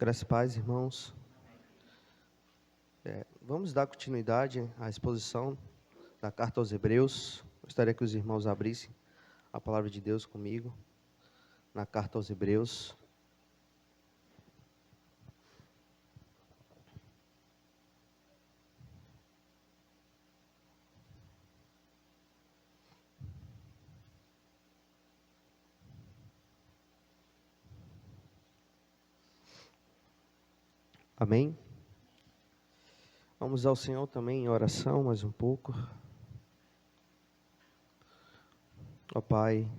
Graças e paz, irmãos. Vamos dar continuidade à exposição da carta aos Hebreus. Gostaria que os irmãos abrissem a palavra de Deus comigo na carta aos Hebreus. Amém? Vamos ao Senhor também em oração mais um pouco. Ó Pai,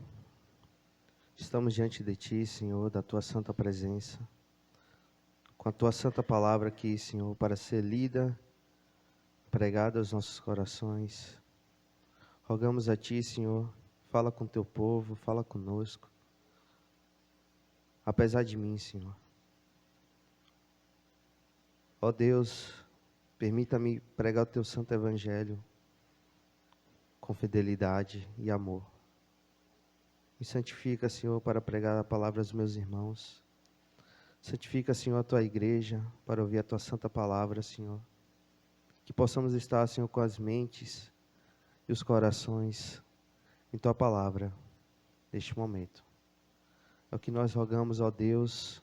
estamos diante de Ti, Senhor, da Tua santa presença, com a Tua santa palavra aqui, Senhor, para ser lida, pregada aos nossos corações. Rogamos a Ti, Senhor, fala com Teu povo, fala conosco, apesar de mim, Senhor. Ó Deus, permita-me pregar o Teu santo evangelho com fidelidade e amor. Me santifica, Senhor, para pregar a palavra aos meus irmãos. Santifica, Senhor, a Tua igreja para ouvir a Tua santa palavra, Senhor. Que possamos estar, Senhor, com as mentes e os corações em Tua palavra neste momento. É o que nós rogamos, ó Deus,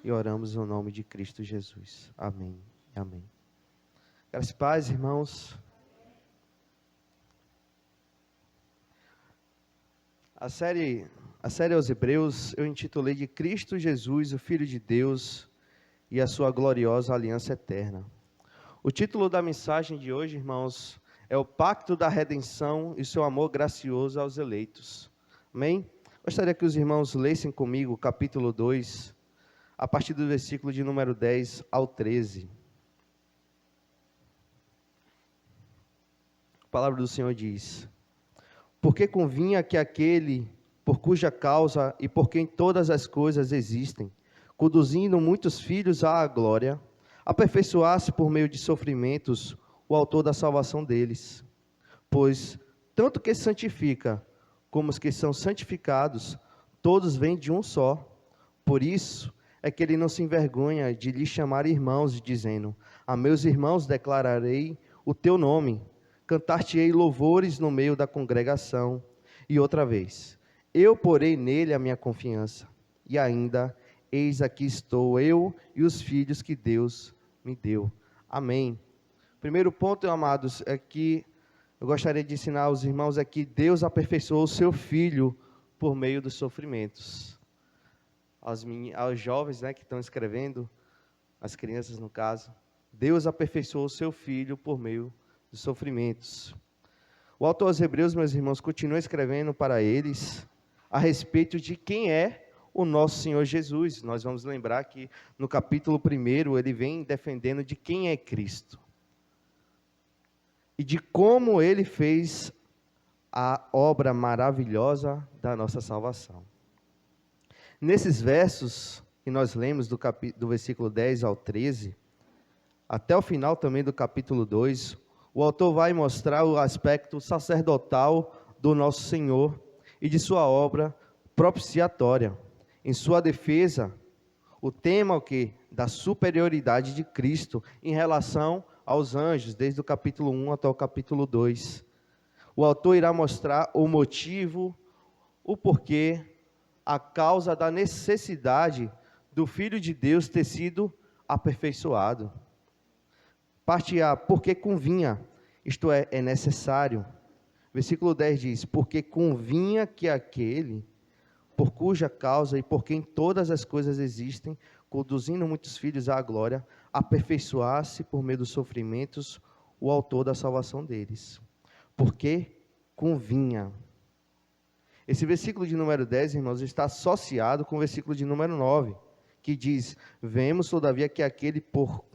e oramos no nome de Cristo Jesus. Amém. Amém. Graças e paz, irmãos. A série aos Hebreus eu intitulei de Cristo Jesus, o Filho de Deus e a sua gloriosa aliança eterna. O título da mensagem de hoje, irmãos, é o Pacto da Redenção e seu amor gracioso aos eleitos. Amém? Gostaria que os irmãos lessem comigo o capítulo 2, a partir do versículo de número 10 ao 13. A palavra do Senhor diz: porque convinha que aquele por cuja causa e por quem todas as coisas existem, conduzindo muitos filhos à glória, aperfeiçoasse por meio de sofrimentos o autor da salvação deles. Pois, tanto que santifica, como os que são santificados, todos vêm de um só. Por isso é que ele não se envergonha de lhes chamar irmãos, dizendo: a meus irmãos declararei o teu nome, cantar-te-ei louvores no meio da congregação. E outra vez: eu porei nele a minha confiança, e ainda, eis aqui estou eu e os filhos que Deus me deu. Amém. Primeiro ponto, amados, é que eu gostaria de ensinar aos irmãos é que Deus aperfeiçoou o seu Filho por meio dos sofrimentos. Aos jovens, que estão escrevendo, as crianças no caso, Deus aperfeiçoou o seu Filho por meio dos sofrimentos. O autor aos Hebreus, meus irmãos, continua escrevendo para eles a respeito de quem é o nosso Senhor Jesus. Nós vamos lembrar que no capítulo 1 ele vem defendendo de quem é Cristo e de como ele fez a obra maravilhosa da nossa salvação. Nesses versos que nós lemos do versículo 10 ao 13, até o final também do capítulo 2, o autor vai mostrar o aspecto sacerdotal do nosso Senhor e de sua obra propiciatória. Em sua defesa, o tema da superioridade de Cristo em relação aos anjos, desde o capítulo 1 até o capítulo 2. O autor irá mostrar o motivo, o porquê, a causa da necessidade do Filho de Deus ter sido aperfeiçoado. Parte A, porque convinha, isto é necessário. Versículo 10 diz: porque convinha que aquele, por cuja causa e por quem todas as coisas existem, conduzindo muitos filhos à glória, aperfeiçoasse por meio dos sofrimentos o autor da salvação deles. Porque convinha. Esse versículo de número 10, irmãos, está associado com o versículo de número 9, que diz: vemos, todavia, que aquele por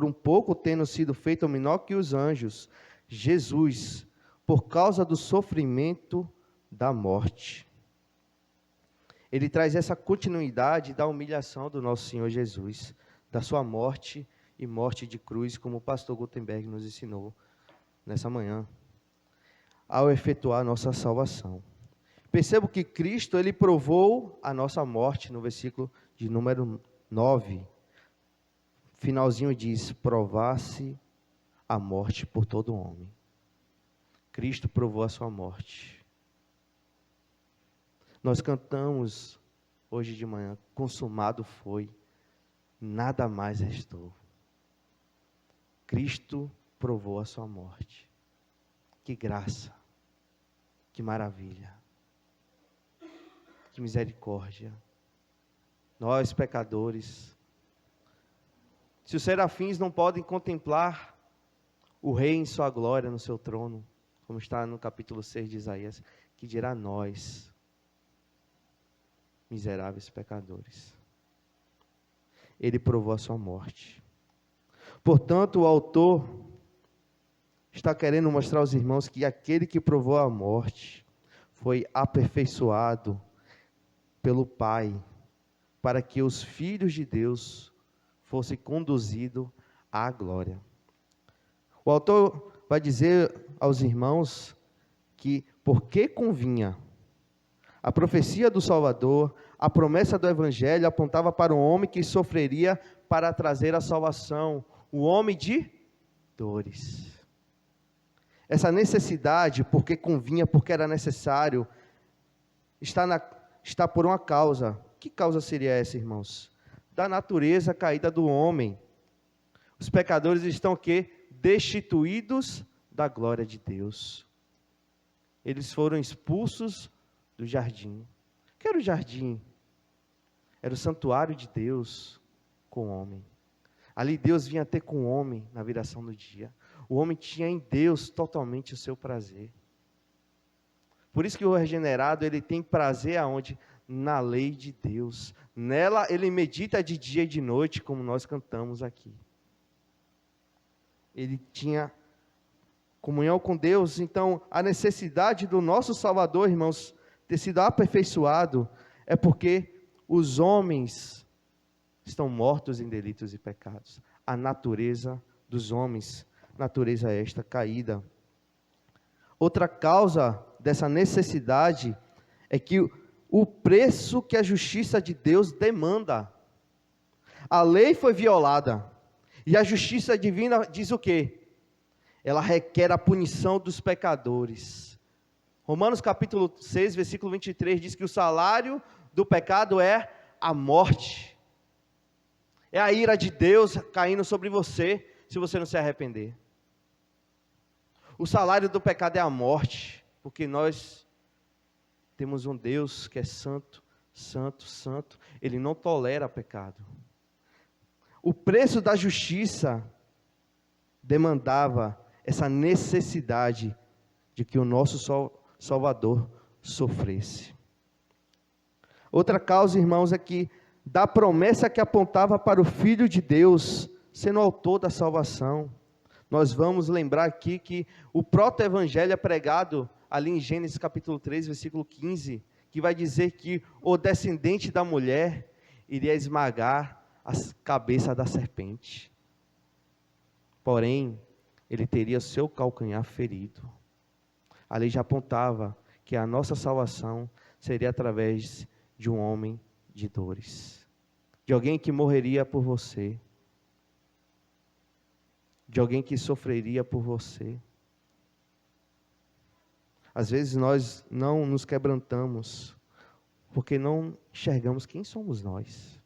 um pouco tendo sido feito menor que os anjos, Jesus, por causa do sofrimento da morte. Ele traz essa continuidade da humilhação do nosso Senhor Jesus, da sua morte e morte de cruz, como o pastor Gutenberg nos ensinou nessa manhã, ao efetuar a nossa salvação. Percebo que Cristo, ele provou a nossa morte no versículo de número 9, finalzinho diz: provasse a morte por todo homem. Cristo provou a sua morte. Nós cantamos hoje de manhã: consumado foi, nada mais restou. Cristo provou a sua morte. Que graça, que maravilha, que misericórdia. Nós, pecadores, se os serafins não podem contemplar o Rei em sua glória no seu trono, como está no capítulo 6 de Isaías, que dirá nós, miseráveis pecadores. Ele provou a sua morte. Portanto, o autor está querendo mostrar aos irmãos que aquele que provou a morte foi aperfeiçoado pelo Pai, para que os filhos de Deus fossem conduzidos à glória. O autor vai dizer aos irmãos que, porque convinha, a profecia do Salvador, a promessa do Evangelho apontava para um homem que sofreria para trazer a salvação, o homem de dores. Essa necessidade, porque convinha, porque era necessário, está por uma causa. Que causa seria essa, irmãos? Da natureza caída do homem. Os pecadores estão o quê? Destituídos da glória de Deus. Eles foram expulsos do jardim. O que era o jardim? Era o santuário de Deus com o homem. Ali Deus vinha ter com o homem na viração do dia. O homem tinha em Deus totalmente o seu prazer. Por isso que o regenerado, ele tem prazer aonde? Na lei de Deus. Nela ele medita de dia e de noite, como nós cantamos aqui. Ele tinha comunhão com Deus. Então, a necessidade do nosso Salvador, irmãos, ter sido aperfeiçoado, é porque os homens estão mortos em delitos e pecados. A natureza dos homens, natureza esta caída. Outra causa dessa necessidade é que o preço que a justiça de Deus demanda. A lei foi violada, e a justiça divina diz o quê? Ela requer a punição dos pecadores. Romanos capítulo 6, versículo 23, diz que o salário do pecado é a morte. É a ira de Deus caindo sobre você, se você não se arrepender. O salário do pecado é a morte, porque nós temos um Deus que é santo, santo, santo. Ele não tolera pecado. O preço da justiça demandava essa necessidade de que o nosso Salvador sofresse. Outra causa, irmãos, é que da promessa que apontava para o Filho de Deus, sendo autor da salvação. Nós vamos lembrar aqui que o proto-evangelho é pregado ali em Gênesis capítulo 3, versículo 15, que vai dizer que o descendente da mulher iria esmagar a cabeça da serpente. Porém, ele teria seu calcanhar ferido. A lei já apontava que a nossa salvação seria através de um homem de dores, de alguém que morreria por você, de alguém que sofreria por você. Às vezes nós não nos quebrantamos, porque não enxergamos quem somos nós.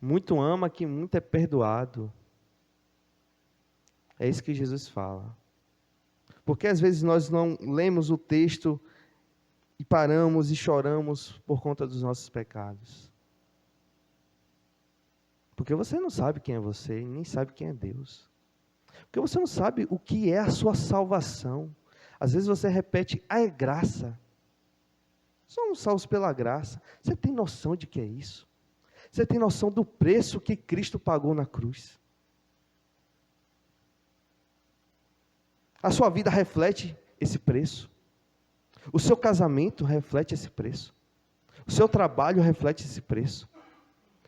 Muito ama que muito é perdoado. É isso que Jesus fala. Porque às vezes nós não lemos o texto e paramos e choramos por conta dos nossos pecados. Porque você não sabe quem é você, nem sabe quem é Deus. Porque você não sabe o que é a sua salvação. Às vezes você repete, é graça. Somos salvos pela graça. Você tem noção de que é isso? Você tem noção do preço que Cristo pagou na cruz? A sua vida reflete esse preço. O seu casamento reflete esse preço. O seu trabalho reflete esse preço.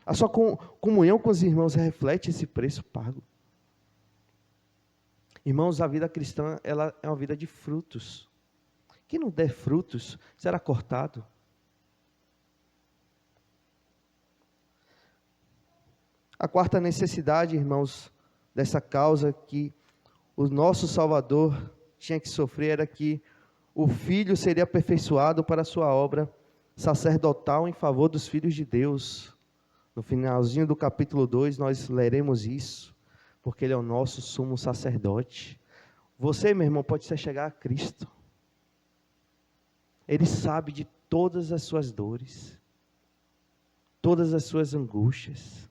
A sua comunhão com os irmãos reflete esse preço pago. Irmãos, a vida cristã, ela é uma vida de frutos. Quem não der frutos, será cortado. A quarta necessidade, irmãos, dessa causa que o nosso Salvador tinha que sofrer era que o Filho seria aperfeiçoado para a sua obra sacerdotal em favor dos filhos de Deus. No finalzinho do capítulo 2, nós leremos isso, porque Ele é o nosso sumo sacerdote. Você, meu irmão, pode se chegar a Cristo. Ele sabe de todas as suas dores, todas as suas angústias,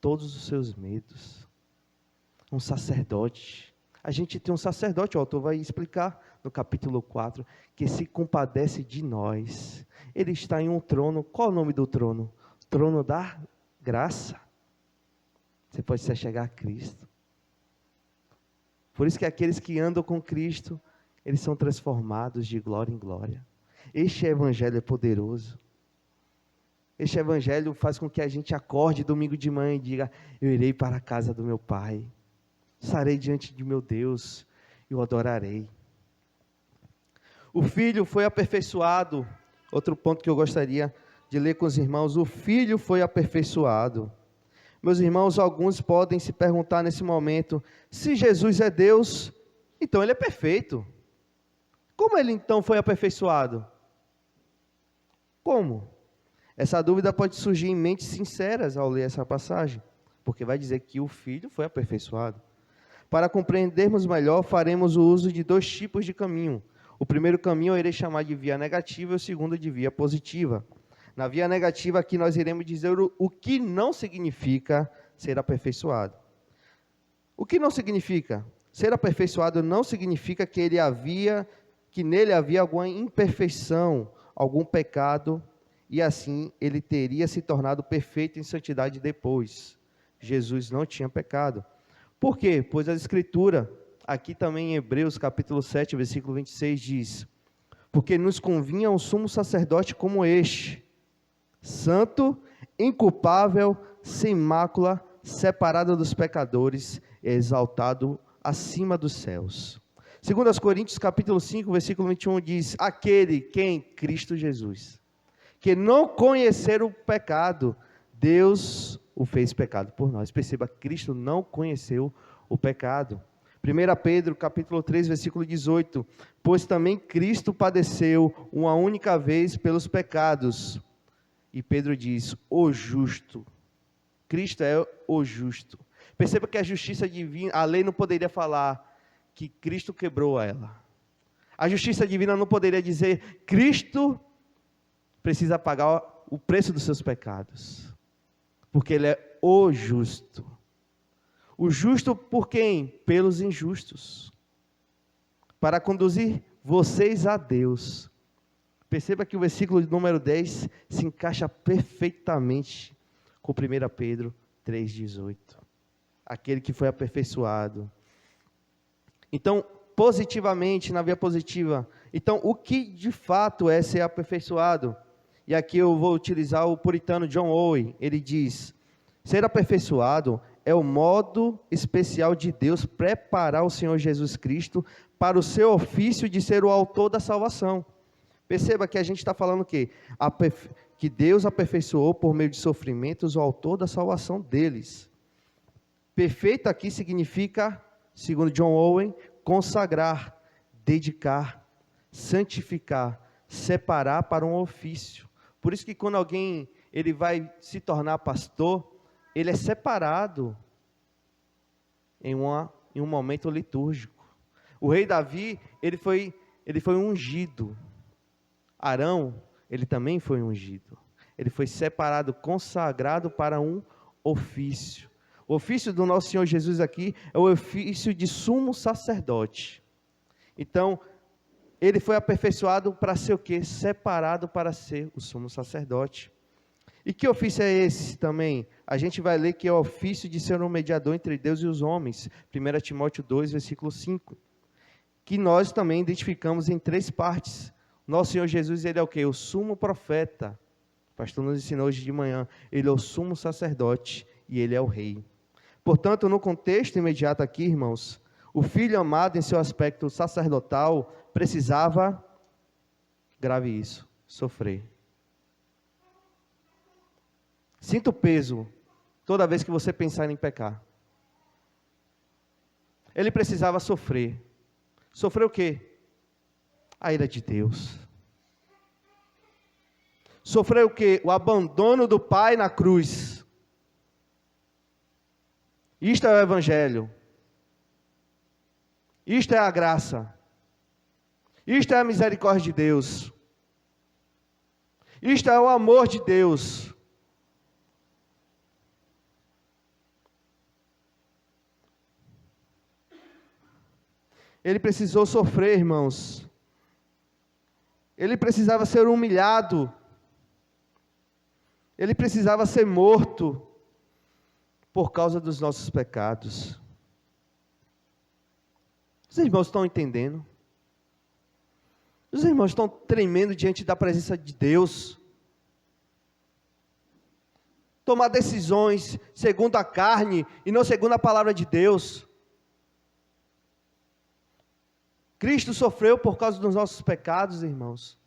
todos os seus medos. Um sacerdote. A gente tem um sacerdote, o autor vai explicar no capítulo 4, que se compadece de nós. Ele está em um trono. Qual é o nome do trono? Trono da graça. Você pode se chegar a Cristo. Por isso que aqueles que andam com Cristo, eles são transformados de glória em glória. Este evangelho é poderoso. Este evangelho faz com que a gente acorde domingo de manhã e diga: eu irei para a casa do meu Pai, estarei diante de meu Deus e o adorarei. O Filho foi aperfeiçoado. Outro ponto que eu gostaria de ler com os irmãos: o Filho foi aperfeiçoado. Meus irmãos, alguns podem se perguntar nesse momento: se Jesus é Deus, então Ele é perfeito. Como Ele então foi aperfeiçoado? Como? Essa dúvida pode surgir em mentes sinceras ao ler essa passagem, porque vai dizer que o Filho foi aperfeiçoado. Para compreendermos melhor, faremos o uso de dois tipos de caminho. O primeiro caminho eu irei chamar de via negativa e o segundo de via positiva. Na via negativa aqui nós iremos dizer o que não significa ser aperfeiçoado. O que não significa? Ser aperfeiçoado não significa que nele havia alguma imperfeição, algum pecado, e assim ele teria se tornado perfeito em santidade depois. Jesus não tinha pecado. Por quê? Pois a Escritura, aqui também em Hebreus capítulo 7, versículo 26 diz: porque nos convinha um sumo sacerdote como este, santo, inculpável, sem mácula, separado dos pecadores, exaltado acima dos céus. Segundo aos Coríntios capítulo 5, versículo 21 diz: aquele, quem? Cristo Jesus, que não conhecer o pecado, Deus o fez pecado por nós. Perceba, Cristo não conheceu o pecado. 1 Pedro capítulo 3, versículo 18, pois também Cristo padeceu uma única vez pelos pecados. E Pedro diz, o justo. Cristo é o justo. Perceba que a justiça divina, a lei não poderia falar que Cristo quebrou ela. A justiça divina não poderia dizer, Cristo precisa pagar o preço dos seus pecados. Porque Ele é o justo. O justo por quem? Pelos injustos. Para conduzir vocês a Deus. Perceba que o versículo número 10 se encaixa perfeitamente com 1 Pedro 3,18. Aquele que foi aperfeiçoado. Então, positivamente, na via positiva. Então, o que de fato é ser aperfeiçoado? E aqui eu vou utilizar o puritano John Owen. Ele diz, ser aperfeiçoado é o modo especial de Deus preparar o Senhor Jesus Cristo para o seu ofício de ser o autor da salvação. Perceba que a gente está falando o quê? Que Deus aperfeiçoou por meio de sofrimentos o autor da salvação deles. Perfeito aqui significa, segundo John Owen, consagrar, dedicar, santificar, separar para um ofício. Por isso que quando alguém ele vai se tornar pastor, ele é separado em um momento litúrgico. O rei Davi, ele foi ungido. Arão, ele também foi ungido. Ele foi separado, consagrado para um ofício. O ofício do nosso Senhor Jesus aqui é o ofício de sumo sacerdote. Então, ele foi aperfeiçoado para ser o quê? Separado para ser o sumo sacerdote. E que ofício é esse também? A gente vai ler que é o ofício de ser um mediador entre Deus e os homens. 1 Timóteo 2, versículo 5. Que nós também identificamos em 3 partes. Nosso Senhor Jesus, ele é o quê? O sumo profeta. O pastor nos ensinou hoje de manhã. Ele é o sumo sacerdote e ele é o rei. Portanto, no contexto imediato aqui, irmãos, o filho amado em seu aspecto sacerdotal precisava, grave isso, sofrer. Sinta o peso toda vez que você pensar em pecar. Ele precisava sofrer. Sofrer o quê? A ira de Deus. Sofrer o quê? O abandono do Pai na cruz. Isto é o Evangelho. Isto é a graça. Isto é a misericórdia de Deus. Isto é o amor de Deus. Ele precisou sofrer, irmãos. Ele precisava ser humilhado. Ele precisava ser morto por causa dos nossos pecados. Os irmãos estão entendendo? Os irmãos estão tremendo diante da presença de Deus. Tomar decisões segundo a carne e não segundo a palavra de Deus. Cristo sofreu por causa dos nossos pecados, irmãos.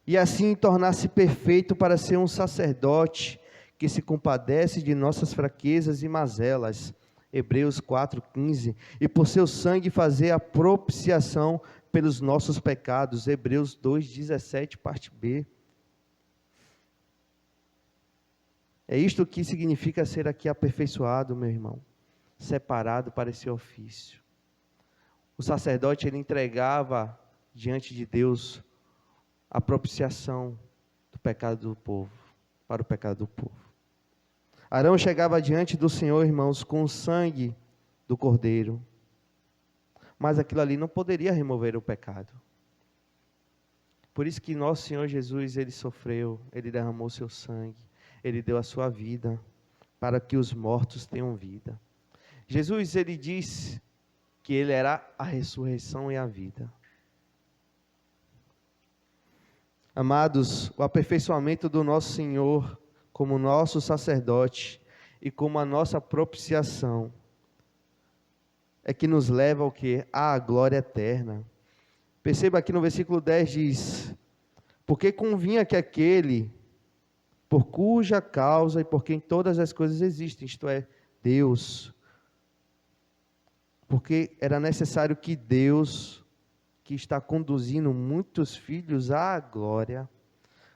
E assim tornar-se perfeito para ser um sacerdote que se compadece de nossas fraquezas e mazelas. Hebreus 4:15. E por seu sangue fazer a propiciação pelos nossos pecados. Hebreus 2:17, parte B. É isto que significa ser aqui aperfeiçoado, meu irmão. Separado para esse ofício. O sacerdote, ele entregava diante de Deus a propiciação do pecado do povo, para o pecado do povo. Arão chegava diante do Senhor, irmãos, com o sangue do cordeiro, mas aquilo ali não poderia remover o pecado. Por isso que nosso Senhor Jesus, ele sofreu, ele derramou seu sangue, ele deu a sua vida, para que os mortos tenham vida. Jesus, ele disse que ele era a ressurreição e a vida. Amados, o aperfeiçoamento do nosso Senhor como nosso sacerdote e como a nossa propiciação é que nos leva ao quê? À glória eterna. Perceba aqui no versículo 10 diz: porque convinha que aquele por cuja causa e por quem todas as coisas existem, isto é, Deus, porque era necessário que Deus, que está conduzindo muitos filhos à glória,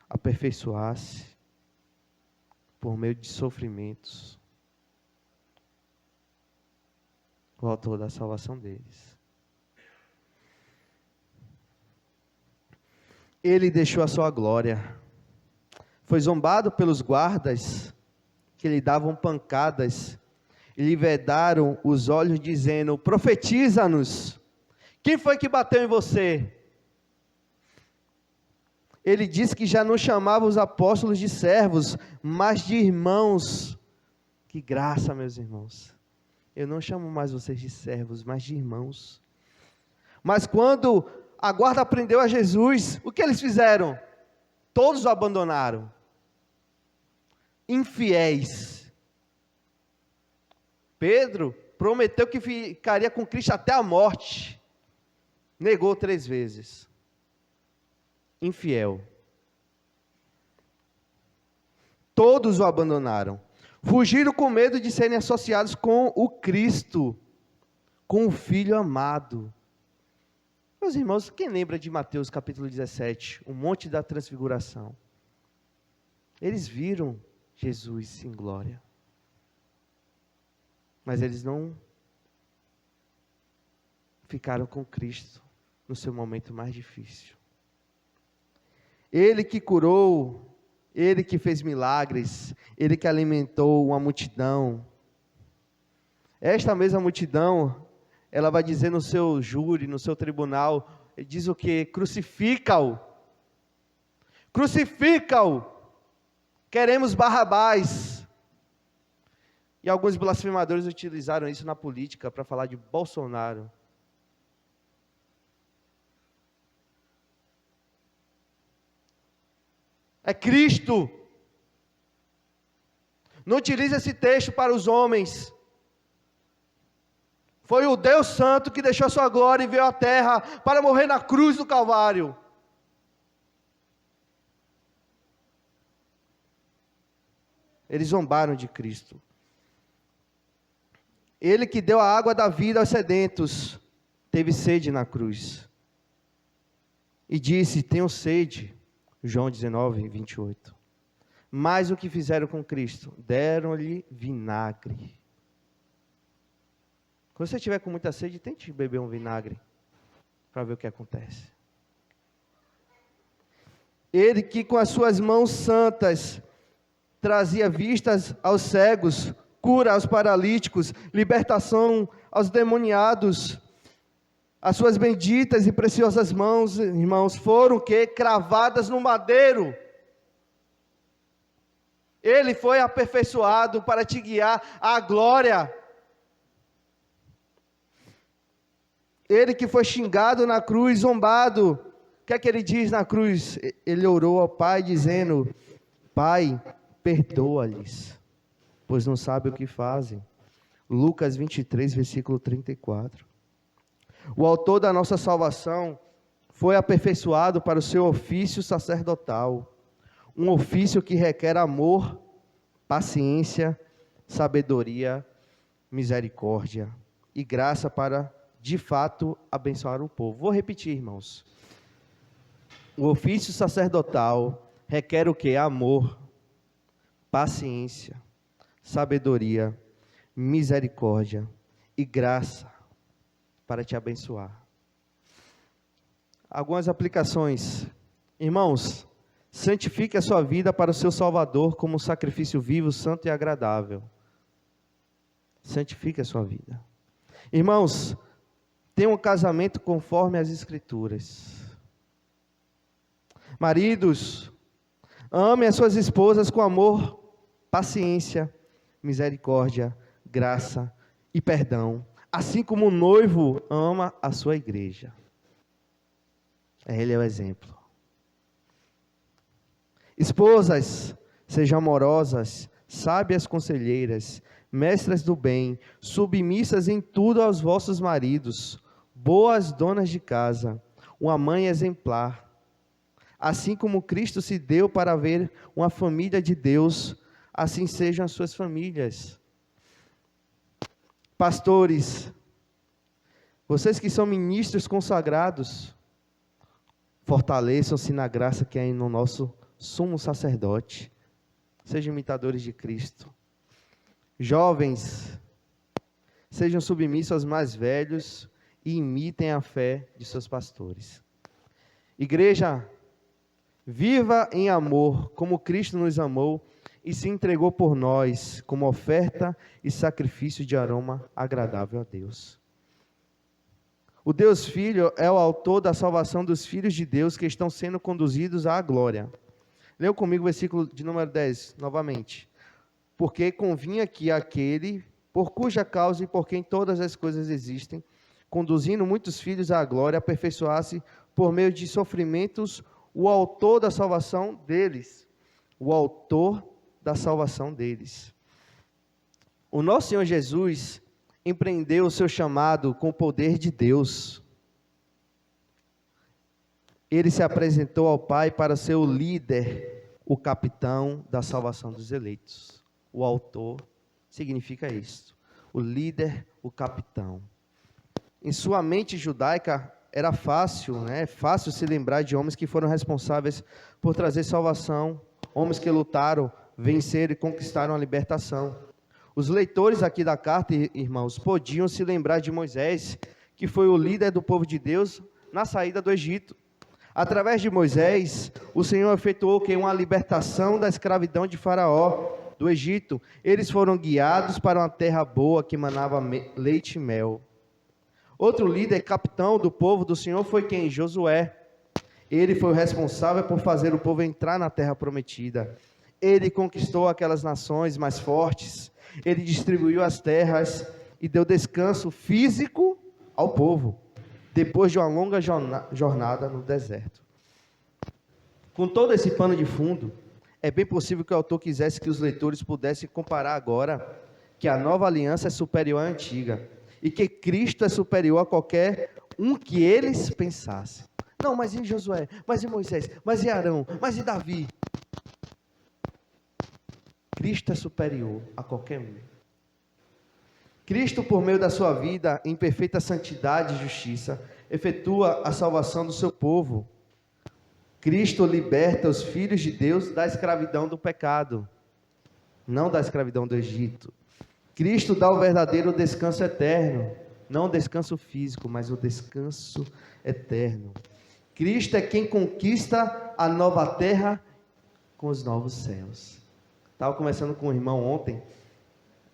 aperfeiçoasse por meio de sofrimentos o autor da salvação deles. Ele deixou a sua glória, foi zombado pelos guardas que lhe davam pancadas e lhe vedaram os olhos dizendo: profetiza-nos, quem foi que bateu em você? Ele disse que já não chamava os apóstolos de servos, mas de irmãos. Que graça, meus irmãos. Eu não chamo mais vocês de servos, mas de irmãos. Mas quando a guarda prendeu a Jesus, o que eles fizeram? Todos o abandonaram. Infiéis. Pedro prometeu que ficaria com Cristo até a morte. Negou 3 vezes. Infiel. Todos o abandonaram. Fugiram com medo de serem associados com o Cristo, com o Filho amado. Meus irmãos, quem lembra de Mateus capítulo 17, o monte da transfiguração? Eles viram Jesus em glória. Mas eles não ficaram com Cristo no seu momento mais difícil. Ele que curou, Ele que fez milagres, Ele que alimentou uma multidão. Esta mesma multidão, ela vai dizer no seu júri, no seu tribunal, ele diz o quê? Crucifica-o. Crucifica-o. Queremos Barrabás. E alguns blasfemadores utilizaram isso na política para falar de Bolsonaro. É Cristo. Não utilize esse texto para os homens. Foi o Deus Santo que deixou sua glória e veio à terra para morrer na cruz do Calvário. Eles zombaram de Cristo. Ele que deu a água da vida aos sedentos, teve sede na cruz. E disse: tenho sede. João 19, 28. Mas o que fizeram com Cristo? Deram-lhe vinagre. Quando você estiver com muita sede, tente beber um vinagre, para ver o que acontece. Ele que com as suas mãos santas trazia vistas aos cegos, cura aos paralíticos, libertação aos demoniados. As suas benditas e preciosas mãos, irmãos, foram que cravadas no madeiro. Ele foi aperfeiçoado para te guiar à glória. Ele que foi xingado na cruz, zombado. O que é que ele diz na cruz? Ele orou ao Pai dizendo: Pai, perdoa-lhes, pois não sabem o que fazem. Lucas 23, versículo 34. O autor da nossa salvação foi aperfeiçoado para o seu ofício sacerdotal. Um ofício que requer amor, paciência, sabedoria, misericórdia e graça para, de fato, abençoar o povo. Vou repetir, irmãos. O ofício sacerdotal requer o quê? Amor, paciência, sabedoria, misericórdia e graça para te abençoar. Algumas aplicações. Irmãos, santifique a sua vida para o seu Salvador como um sacrifício vivo, santo e agradável. Santifique a sua vida. Irmãos, tenha um casamento conforme as Escrituras. Maridos, amem as suas esposas com amor, paciência, misericórdia, graça e perdão, assim como o noivo ama a sua igreja. Ele é o exemplo. Esposas, sejam amorosas, sábias conselheiras, mestras do bem, submissas em tudo aos vossos maridos, boas donas de casa, uma mãe exemplar. Assim como Cristo se deu para ver uma família de Deus, assim sejam as suas famílias. Pastores, vocês que são ministros consagrados, fortaleçam-se na graça que é no nosso sumo sacerdote. Sejam imitadores de Cristo. Jovens, sejam submissos aos mais velhos e imitem a fé de seus pastores. Igreja, viva em amor, como Cristo nos amou e se entregou por nós, como oferta e sacrifício de aroma agradável a Deus. O Deus Filho é o autor da salvação dos filhos de Deus que estão sendo conduzidos à glória. Leu comigo o versículo de número 10, novamente. Porque convinha que aquele, por cuja causa e por quem todas as coisas existem, conduzindo muitos filhos à glória, aperfeiçoasse por meio de sofrimentos o autor da salvação deles. O autor da salvação deles. O nosso Senhor Jesus empreendeu o seu chamado com o poder de Deus. Ele se apresentou ao Pai para ser o líder, o capitão da salvação dos eleitos. O autor significa isso. O líder, o capitão. Em sua mente judaica, era fácil, fácil se lembrar de homens que foram responsáveis por trazer salvação, homens que lutaram, venceram e conquistaram a libertação. Os leitores aqui da carta, irmãos, podiam se lembrar de Moisés, que foi o líder do povo de Deus na saída do Egito. Através de Moisés, o Senhor efetuou uma libertação da escravidão de Faraó, do Egito. Eles foram guiados para uma terra boa que manava leite e mel. Outro líder, capitão do povo do Senhor, foi quem? Josué. Ele foi o responsável por fazer o povo entrar na terra prometida. Ele conquistou aquelas nações mais fortes. Ele distribuiu as terras e deu descanso físico ao povo, depois de uma longa jornada no deserto. Com todo esse pano de fundo, é bem possível que o autor quisesse que os leitores pudessem comparar agora que a nova aliança é superior à antiga e que Cristo é superior a qualquer um que eles pensassem. Não, mas e Josué? Mas e Moisés? Mas e Arão? Mas e Davi? Cristo é superior a qualquer um. Cristo, por meio da sua vida em perfeita santidade e justiça, efetua a salvação do seu povo. Cristo liberta os filhos de Deus da escravidão do pecado, não da escravidão do Egito. Cristo dá o verdadeiro descanso eterno, não o descanso físico, mas o descanso eterno. Cristo é quem conquista a nova terra com os novos céus. Estava conversando com um irmão ontem.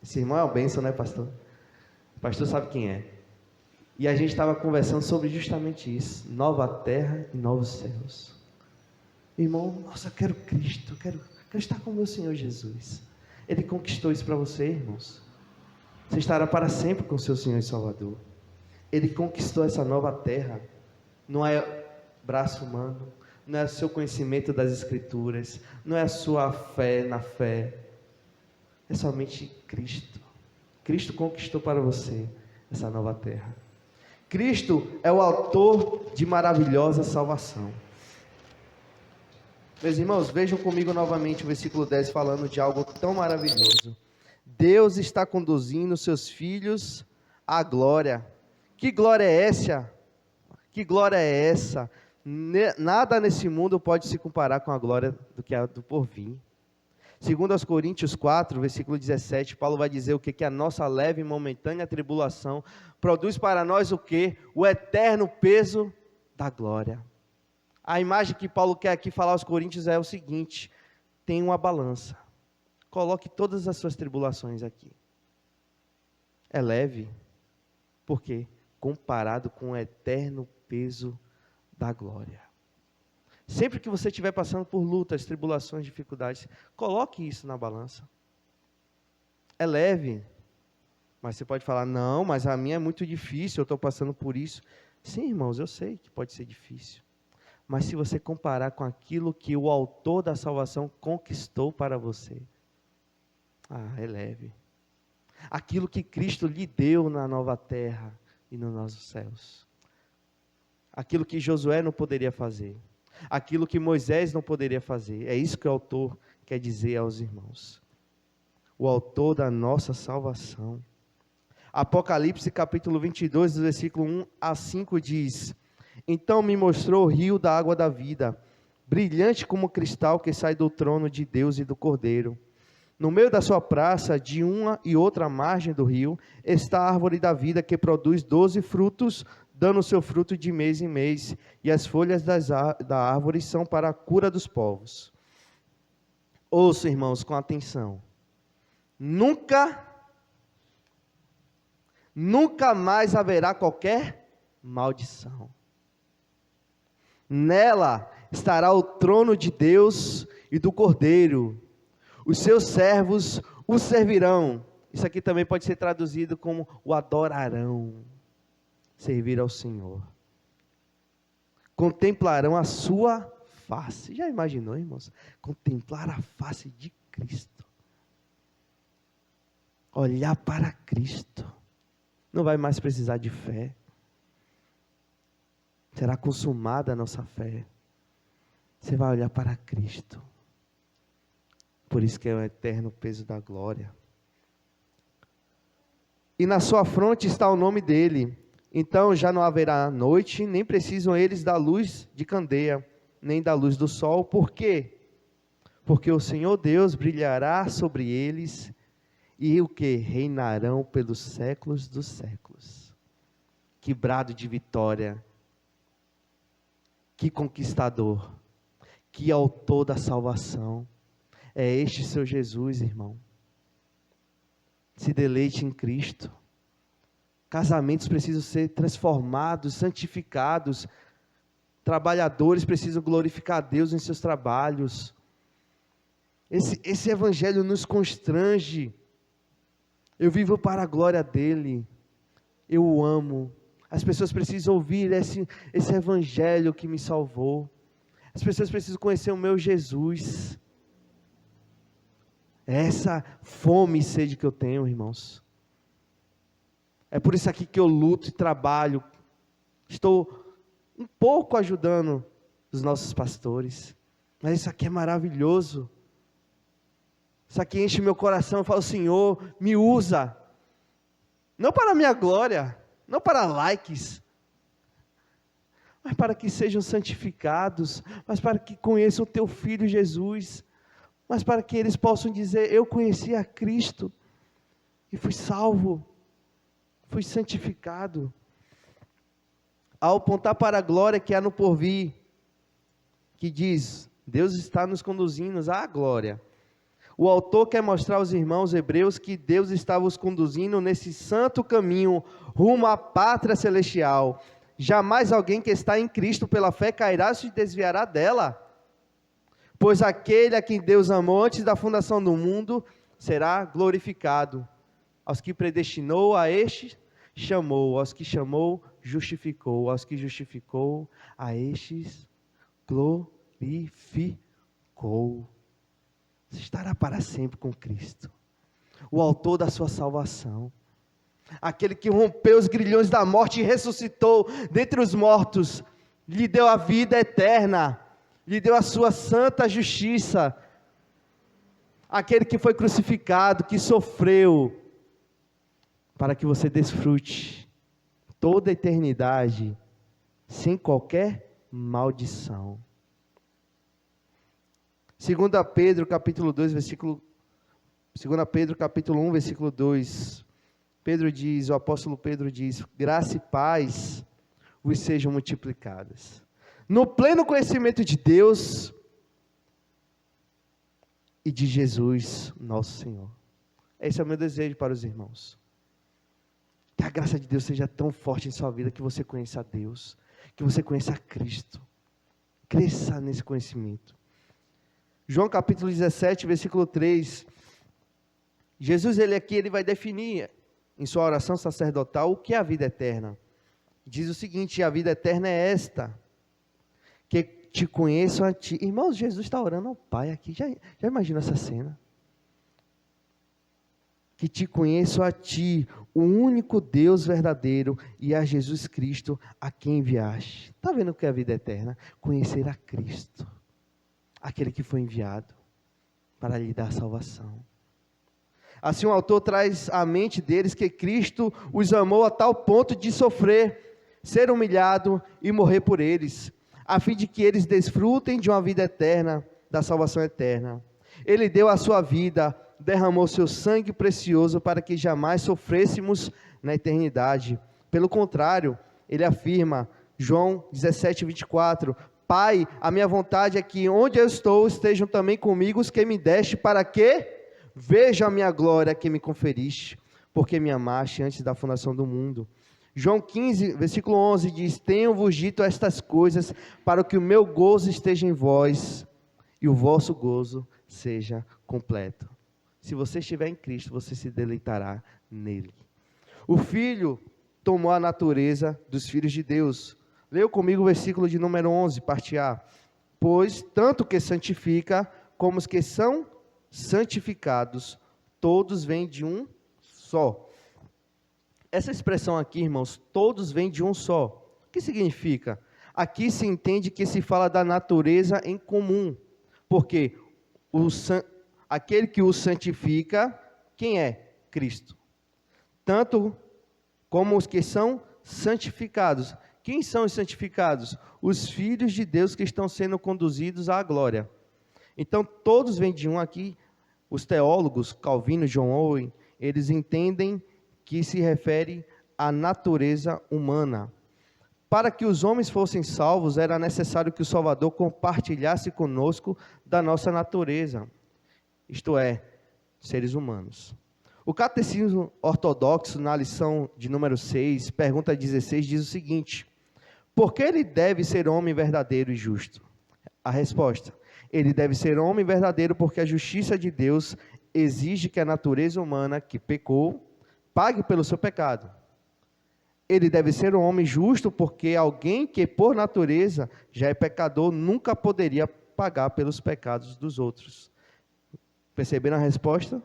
Esse irmão é uma bênção, né, pastor? O pastor sabe quem é. E a gente estava conversando sobre justamente isso: nova terra e novos céus. Irmão, nossa, eu quero Cristo, eu quero estar com o meu Senhor Jesus. Ele conquistou isso para você, irmãos. Você estará para sempre com o seu Senhor e Salvador. Ele conquistou essa nova terra. Não é braço humano, não é o seu conhecimento das Escrituras, não é a sua fé na fé. É somente Cristo. Cristo conquistou para você essa nova terra. Cristo é o autor de maravilhosa salvação. Meus irmãos, vejam comigo novamente o versículo 10 falando de algo tão maravilhoso. Deus está conduzindo seus filhos à glória. Que glória é essa? Que glória é essa? Nada nesse mundo pode se comparar com a glória do que há do porvir. Segundo aos Coríntios 4, versículo 17, Paulo vai dizer o que? Que a nossa leve e momentânea tribulação produz para nós o que? O eterno peso da glória. A imagem que Paulo quer aqui falar aos Coríntios é o seguinte: tem uma balança. Coloque todas as suas tribulações aqui. É leve. Por quê? Comparado com o eterno peso da glória. Sempre que você estiver passando por lutas, tribulações, dificuldades, coloque isso na balança. É leve. Mas você pode falar: não, mas a minha é muito difícil, eu estou passando por isso. Sim, irmãos, eu sei que pode ser difícil. Mas se você comparar com aquilo que o autor da salvação conquistou para você, é leve. Aquilo que Cristo lhe deu na nova terra e nos nossos céus. Aquilo que Josué não poderia fazer. Aquilo que Moisés não poderia fazer. É isso que o autor quer dizer aos irmãos. O autor da nossa salvação. Apocalipse capítulo 22, do versículo 1 a 5 diz: então me mostrou o rio da água da vida, brilhante como cristal que sai do trono de Deus e do Cordeiro. No meio da sua praça, de uma e outra margem do rio, está a árvore da vida que produz 12 frutos, dando seu fruto de mês em mês, e as folhas da árvore são para a cura dos povos. Ouça, irmãos, com atenção. Nunca mais haverá qualquer maldição. Nela estará o trono de Deus e do Cordeiro. Os seus servos o servirão. Isso aqui também pode ser traduzido como o adorarão. Servir ao Senhor. Contemplarão a sua face. Já imaginou, irmãos? Contemplar a face de Cristo. Olhar para Cristo. Não vai mais precisar de fé. Será consumada a nossa fé. Você vai olhar para Cristo. Por isso que é o eterno peso da glória. E na sua fronte está o nome dele. Então já não haverá noite, nem precisam eles da luz de candeia, nem da luz do sol. Por quê? Porque o Senhor Deus brilhará sobre eles, e o que? Reinarão pelos séculos dos séculos. Que brado de vitória. Que conquistador, que autor da salvação, é este seu Jesus, irmão. Se deleite em Cristo. Casamentos precisam ser transformados, santificados. Trabalhadores precisam glorificar a Deus em seus trabalhos. Esse evangelho nos constrange. Eu vivo para a glória dele. Eu o amo. As pessoas precisam ouvir esse evangelho que me salvou. As pessoas precisam conhecer o meu Jesus. É essa fome e sede que eu tenho, irmãos. É por isso aqui que eu luto e trabalho. Estou um pouco ajudando os nossos pastores. Mas isso aqui é maravilhoso. Isso aqui enche meu coração. Eu falo, Senhor, me usa. Não para a minha glória, não para likes, mas para que sejam santificados, mas para que conheçam o teu Filho Jesus, mas para que eles possam dizer, eu conheci a Cristo, e fui salvo, fui santificado. Ao apontar para a glória que há no porvir, que diz, Deus está nos conduzindo à glória. O autor quer mostrar aos irmãos hebreus que Deus estava os conduzindo nesse santo caminho, rumo à pátria celestial. Jamais alguém que está em Cristo pela fé cairá ou se desviará dela. Pois aquele a quem Deus amou antes da fundação do mundo, será glorificado. Aos que predestinou, a estes chamou. Aos que chamou, justificou. Aos que justificou, a estes glorificou. Você estará para sempre com Cristo, o autor da sua salvação, aquele que rompeu os grilhões da morte e ressuscitou dentre os mortos, lhe deu a vida eterna, lhe deu a sua santa justiça, aquele que foi crucificado, que sofreu, para que você desfrute toda a eternidade, sem qualquer maldição. 2 Pedro capítulo 2, versículo 2 Pedro capítulo 1, versículo 2. O apóstolo Pedro diz: graça e paz vos sejam multiplicadas, no pleno conhecimento de Deus e de Jesus, nosso Senhor. Esse é o meu desejo para os irmãos. Que a graça de Deus seja tão forte em sua vida, que você conheça a Deus, que você conheça a Cristo. Cresça nesse conhecimento. João capítulo 17, versículo 3, Jesus ele vai definir em sua oração sacerdotal o que é a vida eterna. Diz o seguinte: a vida eterna é esta, que te conheçam a ti. Irmãos, Jesus está orando ao Pai aqui, já imagina essa cena? Que te conheçam a ti, o único Deus verdadeiro, e a Jesus Cristo, a quem enviaste. Está vendo o que é a vida eterna? Conhecer a Cristo, aquele que foi enviado para lhe dar salvação. Assim o autor traz à mente deles que Cristo os amou a tal ponto de sofrer, ser humilhado e morrer por eles, a fim de que eles desfrutem de uma vida eterna, da salvação eterna. Ele deu a sua vida, derramou seu sangue precioso para que jamais sofrêssemos na eternidade. Pelo contrário, ele afirma, João 17, 24, Pai, a minha vontade é que onde eu estou estejam também comigo os que me deste, para que vejam a minha glória que me conferiste, porque me amaste antes da fundação do mundo. João 15, versículo 11 diz: tenho-vos dito estas coisas para que o meu gozo esteja em vós e o vosso gozo seja completo. Se você estiver em Cristo, você se deleitará nele. O Filho tomou a natureza dos filhos de Deus. Leu comigo o versículo de número 11, parte A. Pois tanto que santifica, como os que são santificados, todos vêm de um só. Essa expressão aqui, irmãos, todos vêm de um só. O que significa? Aqui se entende que se fala da natureza em comum, porque aquele que o santifica, quem é? Cristo. Tanto como os que são santificados. Quem são os santificados? Os filhos de Deus que estão sendo conduzidos à glória. Então, todos vêm de um aqui. Os teólogos, Calvino, John Owen, eles entendem que se refere à natureza humana. Para que os homens fossem salvos, era necessário que o Salvador compartilhasse conosco da nossa natureza, isto é, seres humanos. O Catecismo Ortodoxo, na lição de número 6, pergunta 16, diz o seguinte: por que ele deve ser homem verdadeiro e justo? A resposta: ele deve ser homem verdadeiro porque a justiça de Deus exige que a natureza humana que pecou pague pelo seu pecado. Ele deve ser um homem justo porque alguém que por natureza já é pecador nunca poderia pagar pelos pecados dos outros. Perceberam a resposta?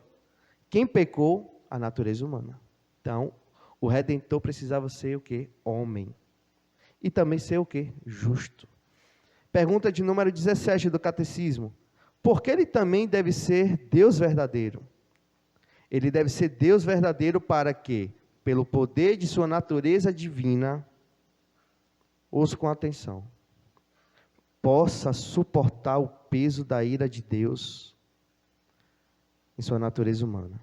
Quem pecou? A natureza humana. Então, o Redentor precisava ser o quê? Homem. E também ser o quê? Justo. Pergunta de número 17 do Catecismo. porque ele também deve ser Deus verdadeiro. Ele deve ser Deus verdadeiro para que, pelo poder de sua natureza divina, ouça com atenção, possa suportar o peso da ira de Deus em sua natureza humana,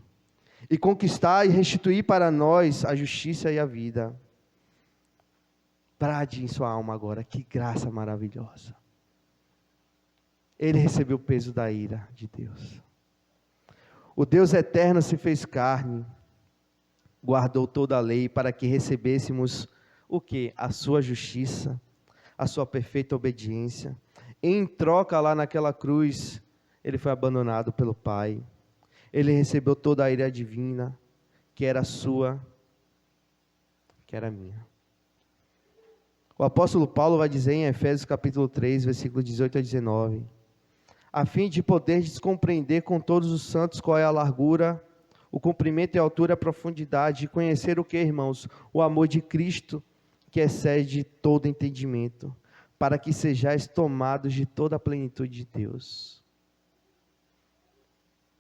e conquistar e restituir para nós a justiça e a vida. Brade em sua alma agora, que graça maravilhosa. Ele recebeu o peso da ira de Deus. O Deus eterno se fez carne, guardou toda a lei para que recebêssemos o quê? A sua justiça, a sua perfeita obediência. Em troca, lá naquela cruz, ele foi abandonado pelo Pai. Ele recebeu toda a ira divina, que era sua, que era minha. O apóstolo Paulo vai dizer em Efésios capítulo 3, versículo 18 a 19, a fim de poder compreender com todos os santos qual é a largura, o comprimento e a altura, a profundidade, e conhecer o que, irmãos? O amor de Cristo, que excede todo entendimento, para que sejais tomados de toda a plenitude de Deus.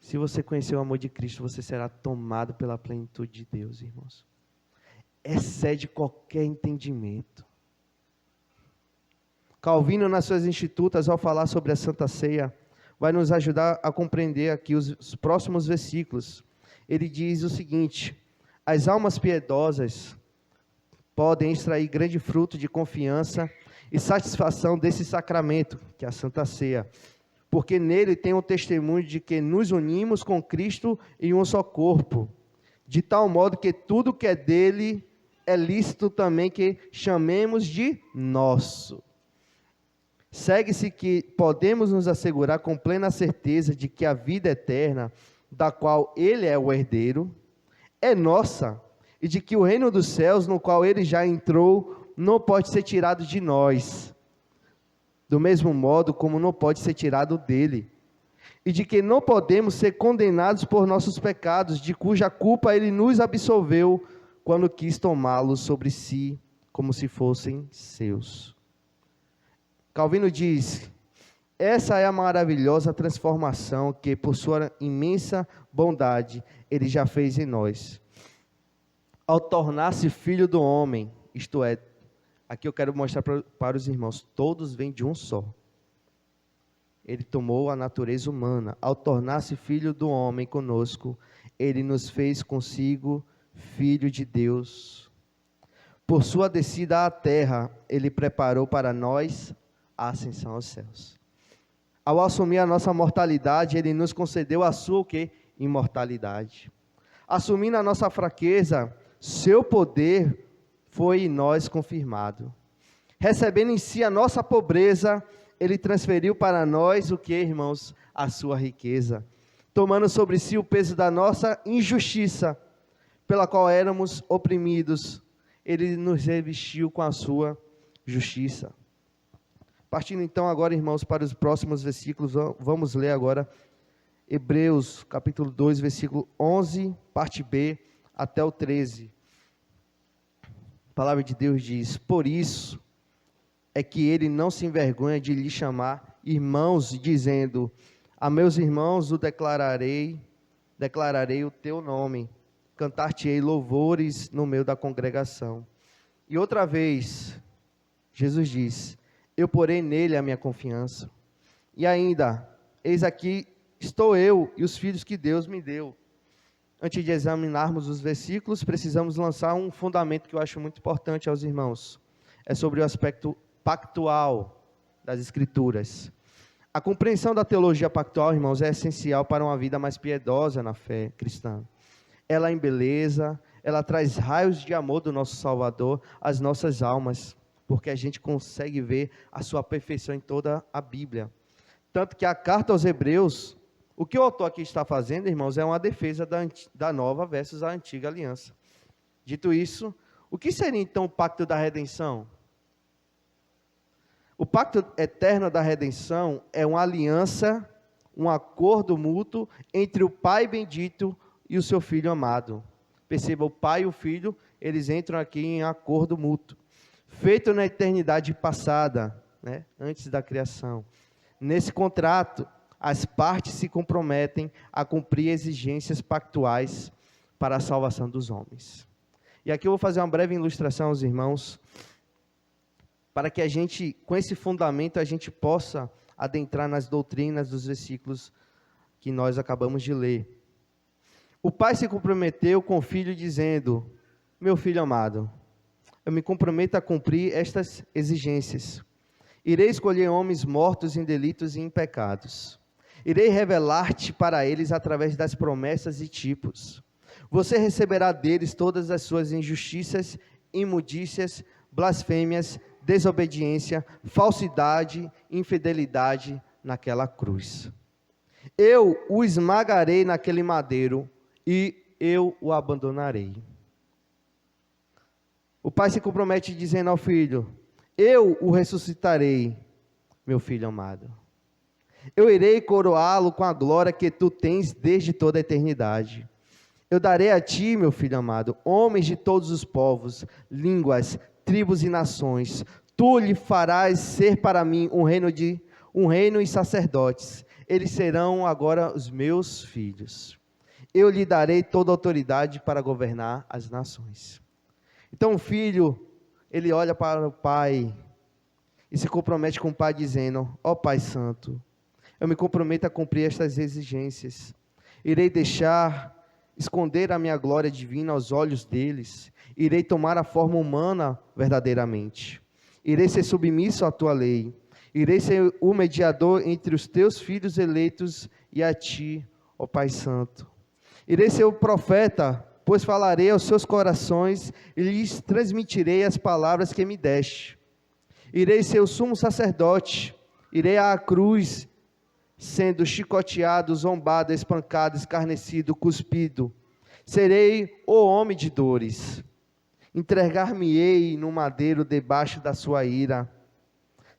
Se você conhecer o amor de Cristo, você será tomado pela plenitude de Deus, irmãos. Excede qualquer entendimento. Calvino, nas suas Institutas, ao falar sobre a Santa Ceia, vai nos ajudar a compreender aqui os próximos versículos. Ele diz o seguinte: as almas piedosas podem extrair grande fruto de confiança e satisfação desse sacramento, que é a Santa Ceia, porque nele tem o testemunho de que nos unimos com Cristo em um só corpo, de tal modo que tudo que é dele é lícito também que chamemos de nosso. Segue-se que podemos nos assegurar com plena certeza de que a vida eterna, da qual ele é o herdeiro, é nossa, e de que o reino dos céus, no qual ele já entrou, não pode ser tirado de nós, do mesmo modo como não pode ser tirado dele, e de que não podemos ser condenados por nossos pecados, de cuja culpa ele nos absolveu, quando quis tomá-los sobre si, como se fossem seus. Calvino diz: essa é a maravilhosa transformação que, por sua imensa bondade, ele já fez em nós. Ao tornar-se filho do homem, isto é, aqui eu quero mostrar para os irmãos, todos vêm de um só. Ele tomou a natureza humana. Ao tornar-se filho do homem conosco, ele nos fez consigo filho de Deus. Por sua descida à terra, ele preparou para nós a ascensão aos céus. Ao assumir a nossa mortalidade, ele nos concedeu a sua o quê? Imortalidade. Assumindo a nossa fraqueza, seu poder foi em nós confirmado. Recebendo em si a nossa pobreza, ele transferiu para nós o que, irmãos? A sua riqueza. Tomando sobre si o peso da nossa injustiça, pela qual éramos oprimidos, ele nos revestiu com a sua justiça. Partindo então agora, irmãos, para os próximos versículos, vamos ler agora Hebreus, capítulo 2, versículo 11, parte B, até o 13. A palavra de Deus diz: por isso é que ele não se envergonha de lhe chamar irmãos, dizendo: a meus irmãos o declararei o teu nome, cantar-te-ei louvores no meio da congregação. E outra vez, Jesus diz: eu porei nele a minha confiança. E ainda, eis aqui estou eu e os filhos que Deus me deu. Antes de examinarmos os versículos, precisamos lançar um fundamento que eu acho muito importante aos irmãos. É sobre o aspecto pactual das Escrituras. A compreensão da teologia pactual, irmãos, é essencial para uma vida mais piedosa na fé cristã. Ela embeleza, ela traz raios de amor do nosso Salvador às nossas almas, porque a gente consegue ver a sua perfeição em toda a Bíblia. Tanto que a carta aos Hebreus, o que o autor aqui está fazendo, irmãos, é uma defesa da nova versus a antiga aliança. Dito isso, o que seria então o pacto da redenção? O pacto eterno da redenção é uma aliança, um acordo mútuo entre o Pai bendito e o seu Filho amado. Perceba, o Pai e o Filho, eles entram aqui em acordo mútuo. Feito na eternidade passada, né, antes da criação. Nesse contrato, as partes se comprometem a cumprir exigências pactuais para a salvação dos homens. E aqui eu vou fazer uma breve ilustração aos irmãos, para que a gente, com esse fundamento, a gente possa adentrar nas doutrinas dos versículos que nós acabamos de ler. O pai se comprometeu com o filho dizendo: meu filho amado, eu me comprometo a cumprir estas exigências. Irei escolher homens mortos em delitos e em pecados. Irei revelar-te para eles através das promessas e tipos. Você receberá deles todas as suas injustiças, imundícias, blasfêmias, desobediência, falsidade, infidelidade naquela cruz. Eu o esmagarei naquele madeiro e eu o abandonarei. O pai se compromete dizendo ao filho: eu o ressuscitarei, meu filho amado. Eu irei coroá-lo com a glória que tu tens desde toda a eternidade. Eu darei a ti, meu filho amado, homens de todos os povos, línguas, tribos e nações. Tu lhe farás ser para mim um reino e sacerdotes. Eles serão agora os meus filhos. Eu lhe darei toda a autoridade para governar as nações. Então o filho, ele olha para o pai e se compromete com o pai dizendo: ó Pai Santo, eu me comprometo a cumprir estas exigências. Irei esconder a minha glória divina aos olhos deles. Irei tomar a forma humana verdadeiramente. Irei ser submisso à tua lei. Irei ser o mediador entre os teus filhos eleitos e a ti, ó Pai Santo. Irei ser o profeta, pois falarei aos seus corações e lhes transmitirei as palavras que me deste. Irei ser o sumo sacerdote. Irei à cruz, sendo chicoteado, zombado, espancado, escarnecido, cuspido. Serei o homem de dores. Entregar-me-ei no madeiro debaixo da sua ira.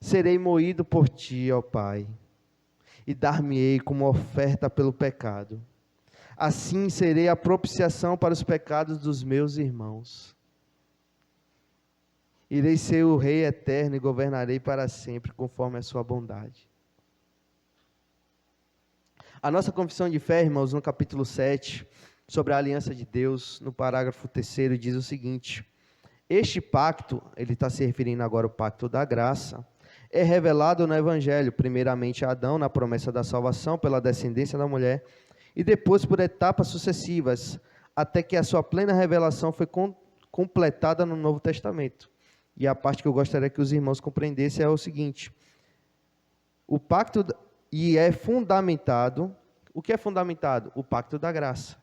Serei moído por ti, ó Pai, e dar-me-ei como oferta pelo pecado. Assim serei a propiciação para os pecados dos meus irmãos. Irei ser o Rei eterno e governarei para sempre, conforme a sua bondade. A nossa confissão de fé, irmãos, no capítulo 7, sobre a aliança de Deus, no parágrafo 3º, diz o seguinte: este pacto, ele está se referindo agora ao pacto da graça, é revelado no Evangelho, primeiramente a Adão, na promessa da salvação pela descendência da mulher, e depois por etapas sucessivas, até que a sua plena revelação foi completada no Novo Testamento. E a parte que eu gostaria que os irmãos compreendessem é o seguinte: o pacto, e é fundamentado, o que é fundamentado? O pacto da graça,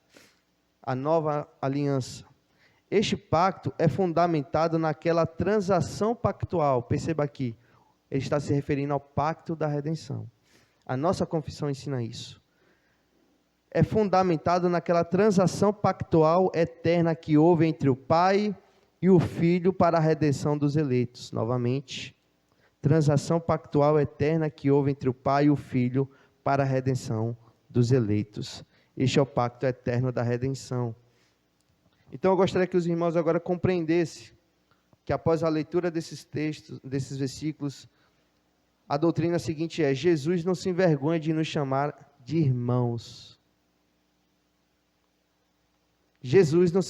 a nova aliança. Este pacto é fundamentado naquela transação pactual, perceba aqui, ele está se referindo ao pacto da redenção. A nossa confissão ensina isso. É fundamentado naquela transação pactual eterna que houve entre o Pai e o Filho para a redenção dos eleitos. Novamente, transação pactual eterna que houve entre o Pai e o Filho para a redenção dos eleitos. Este é o pacto eterno da redenção. Então eu gostaria que os irmãos agora compreendessem que após a leitura desses textos, desses versículos, a doutrina seguinte é: Jesus não se envergonha de nos chamar de irmãos. Jesus não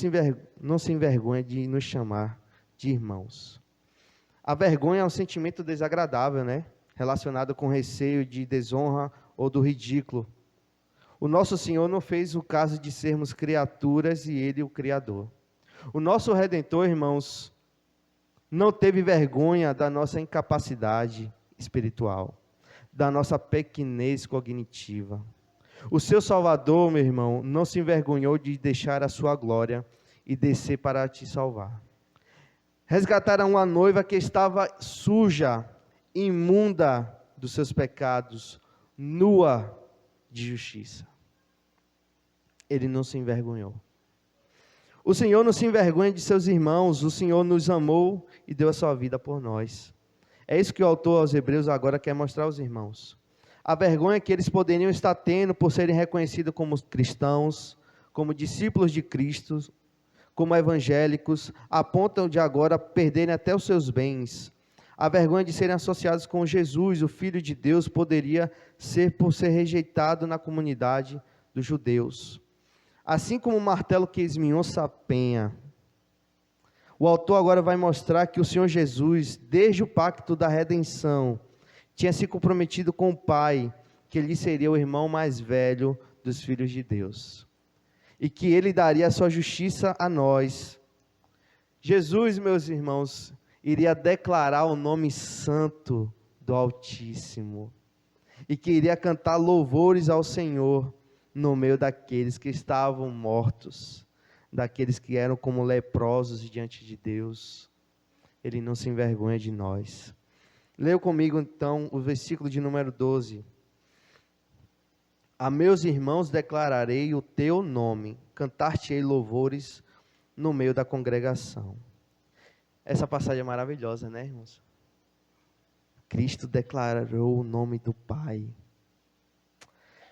se envergonha de nos chamar de irmãos. A vergonha é um sentimento desagradável, né? Relacionado com receio de desonra ou do ridículo. O nosso Senhor não fez o caso de sermos criaturas e Ele o Criador. O nosso Redentor, irmãos, não teve vergonha da nossa incapacidade espiritual, da nossa pequenez cognitiva. O seu Salvador, meu irmão, não se envergonhou de deixar a sua glória e descer para te salvar. Resgataram uma noiva que estava suja, imunda dos seus pecados, nua de justiça. Ele não se envergonhou. O Senhor não se envergonha de seus irmãos, o Senhor nos amou e deu a sua vida por nós. É isso que o autor aos Hebreus agora quer mostrar aos irmãos. A vergonha que eles poderiam estar tendo por serem reconhecidos como cristãos, como discípulos de Cristo, como evangélicos, a ponto de agora perderem até os seus bens, A vergonha de serem associados com Jesus, o Filho de Deus, poderia ser por ser rejeitado na comunidade dos judeus. Assim como o martelo que esmiou sapenha, o autor agora vai mostrar que o Senhor Jesus, desde o pacto da redenção, tinha se comprometido com o Pai, que ele seria o irmão mais velho dos filhos de Deus, e que ele daria a sua justiça a nós. Jesus, meus irmãos, iria declarar o nome santo do Altíssimo, e que iria cantar louvores ao Senhor no meio daqueles que estavam mortos, daqueles que eram como leprosos diante de Deus. Ele não se envergonha de nós. Leia comigo então o versículo de número 12. A meus irmãos declararei o teu nome, cantar-te-ei louvores no meio da congregação. Essa passagem é maravilhosa, né, irmãos? Cristo declarou o nome do Pai.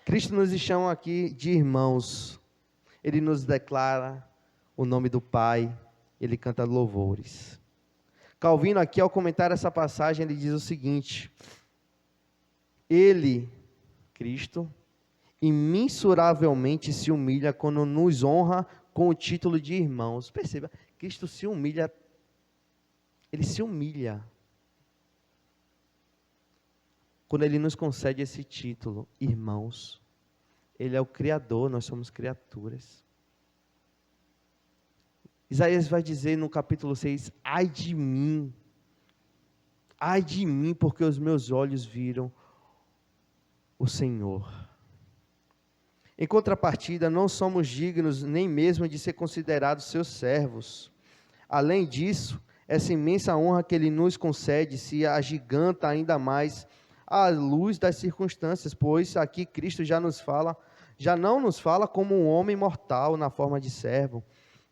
Cristo nos chama aqui de irmãos. Ele nos declara o nome do Pai. Ele canta louvores. Calvino aqui, ao comentar essa passagem, ele diz o seguinte: Ele, Cristo, imensuravelmente se humilha quando nos honra com o título de irmãos. Perceba, Cristo se humilha. Ele se humilha quando Ele nos concede esse título, irmãos. Ele é o Criador, nós somos criaturas. Isaías vai dizer no capítulo 6, ai de mim, porque os meus olhos viram o Senhor. Em contrapartida, não somos dignos nem mesmo de ser considerados seus servos. Além disso, essa imensa honra que Ele nos concede se agiganta ainda mais à luz das circunstâncias, pois aqui Cristo já não nos fala como um homem mortal na forma de servo,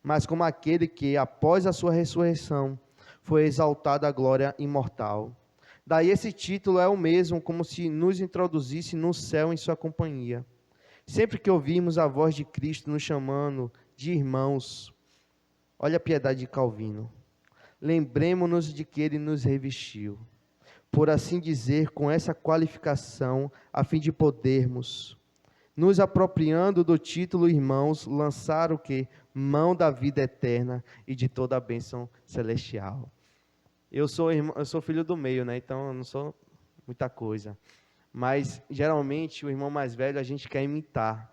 mas como aquele que, após a sua ressurreição, foi exaltado à glória imortal. Daí esse título é o mesmo, como se nos introduzisse no céu em sua companhia. Sempre que ouvirmos a voz de Cristo nos chamando de irmãos, olha a piedade de Calvino, lembremos-nos de que Ele nos revestiu, por assim dizer, com essa qualificação, a fim de podermos, nos apropriando do título irmãos, lançar o quê? Mão da vida eterna e de toda a bênção celestial. Eu sou filho do meio, né? Então eu não sou muita coisa. Mas geralmente o irmão mais velho a gente quer imitar.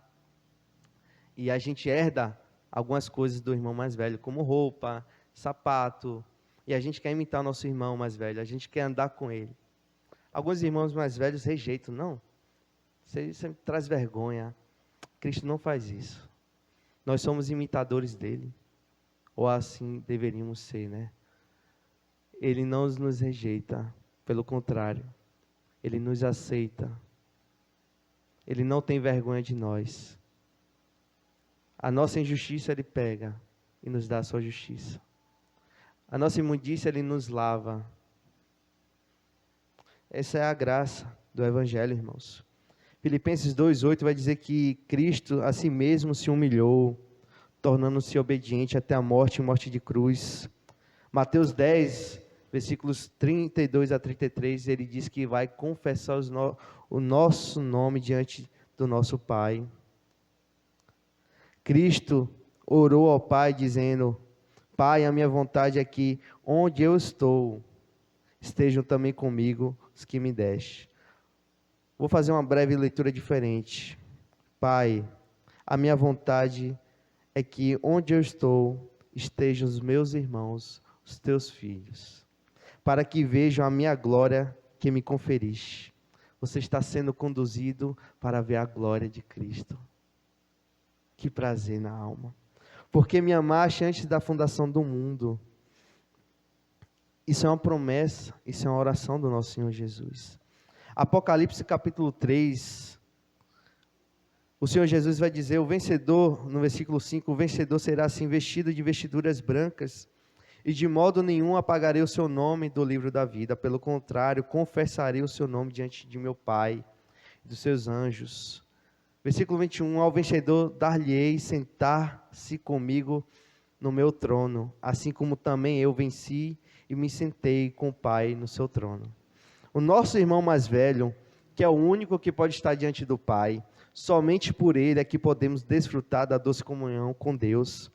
E a gente herda algumas coisas do irmão mais velho, como roupa, sapato. E a gente quer imitar o nosso irmão mais velho, a gente quer andar com ele. Alguns irmãos mais velhos rejeitam, não. Você traz vergonha. Cristo não faz isso. Nós somos imitadores dele. Ou assim deveríamos ser, né? Ele não nos rejeita. Pelo contrário. Ele nos aceita. Ele não tem vergonha de nós. A nossa injustiça Ele pega e nos dá a sua justiça. A nossa imundícia Ele nos lava. Essa é a graça do Evangelho, irmãos. Filipenses 2,8 vai dizer que Cristo a si mesmo se humilhou, tornando-se obediente até a morte e morte de cruz. Mateus 10, versículos 32 a 33, ele diz que vai confessar o nosso nome diante do nosso Pai. Cristo orou ao Pai dizendo: Pai, a minha vontade é que onde eu estou, estejam também comigo os que me deste. Vou fazer uma breve leitura diferente. Pai, a minha vontade é que onde eu estou, estejam os meus irmãos, os teus filhos, para que vejam a minha glória que me conferiste. Você está sendo conduzido para ver a glória de Cristo. Que prazer na alma. Porque me amaste antes da fundação do mundo. Isso é uma promessa, isso é uma oração do nosso Senhor Jesus. Apocalipse capítulo 3, o Senhor Jesus vai dizer, o vencedor, no versículo 5, o vencedor será assim vestido de vestiduras brancas, e de modo nenhum apagarei o seu nome do livro da vida, pelo contrário, confessarei o seu nome diante de meu Pai, e dos seus anjos. Versículo 21, ao vencedor dar-lhe-ei sentar-se comigo no meu trono, assim como também eu venci e me sentei com o Pai no seu trono. O nosso irmão mais velho, que é o único que pode estar diante do Pai, somente por ele é que podemos desfrutar da doce comunhão com Deus.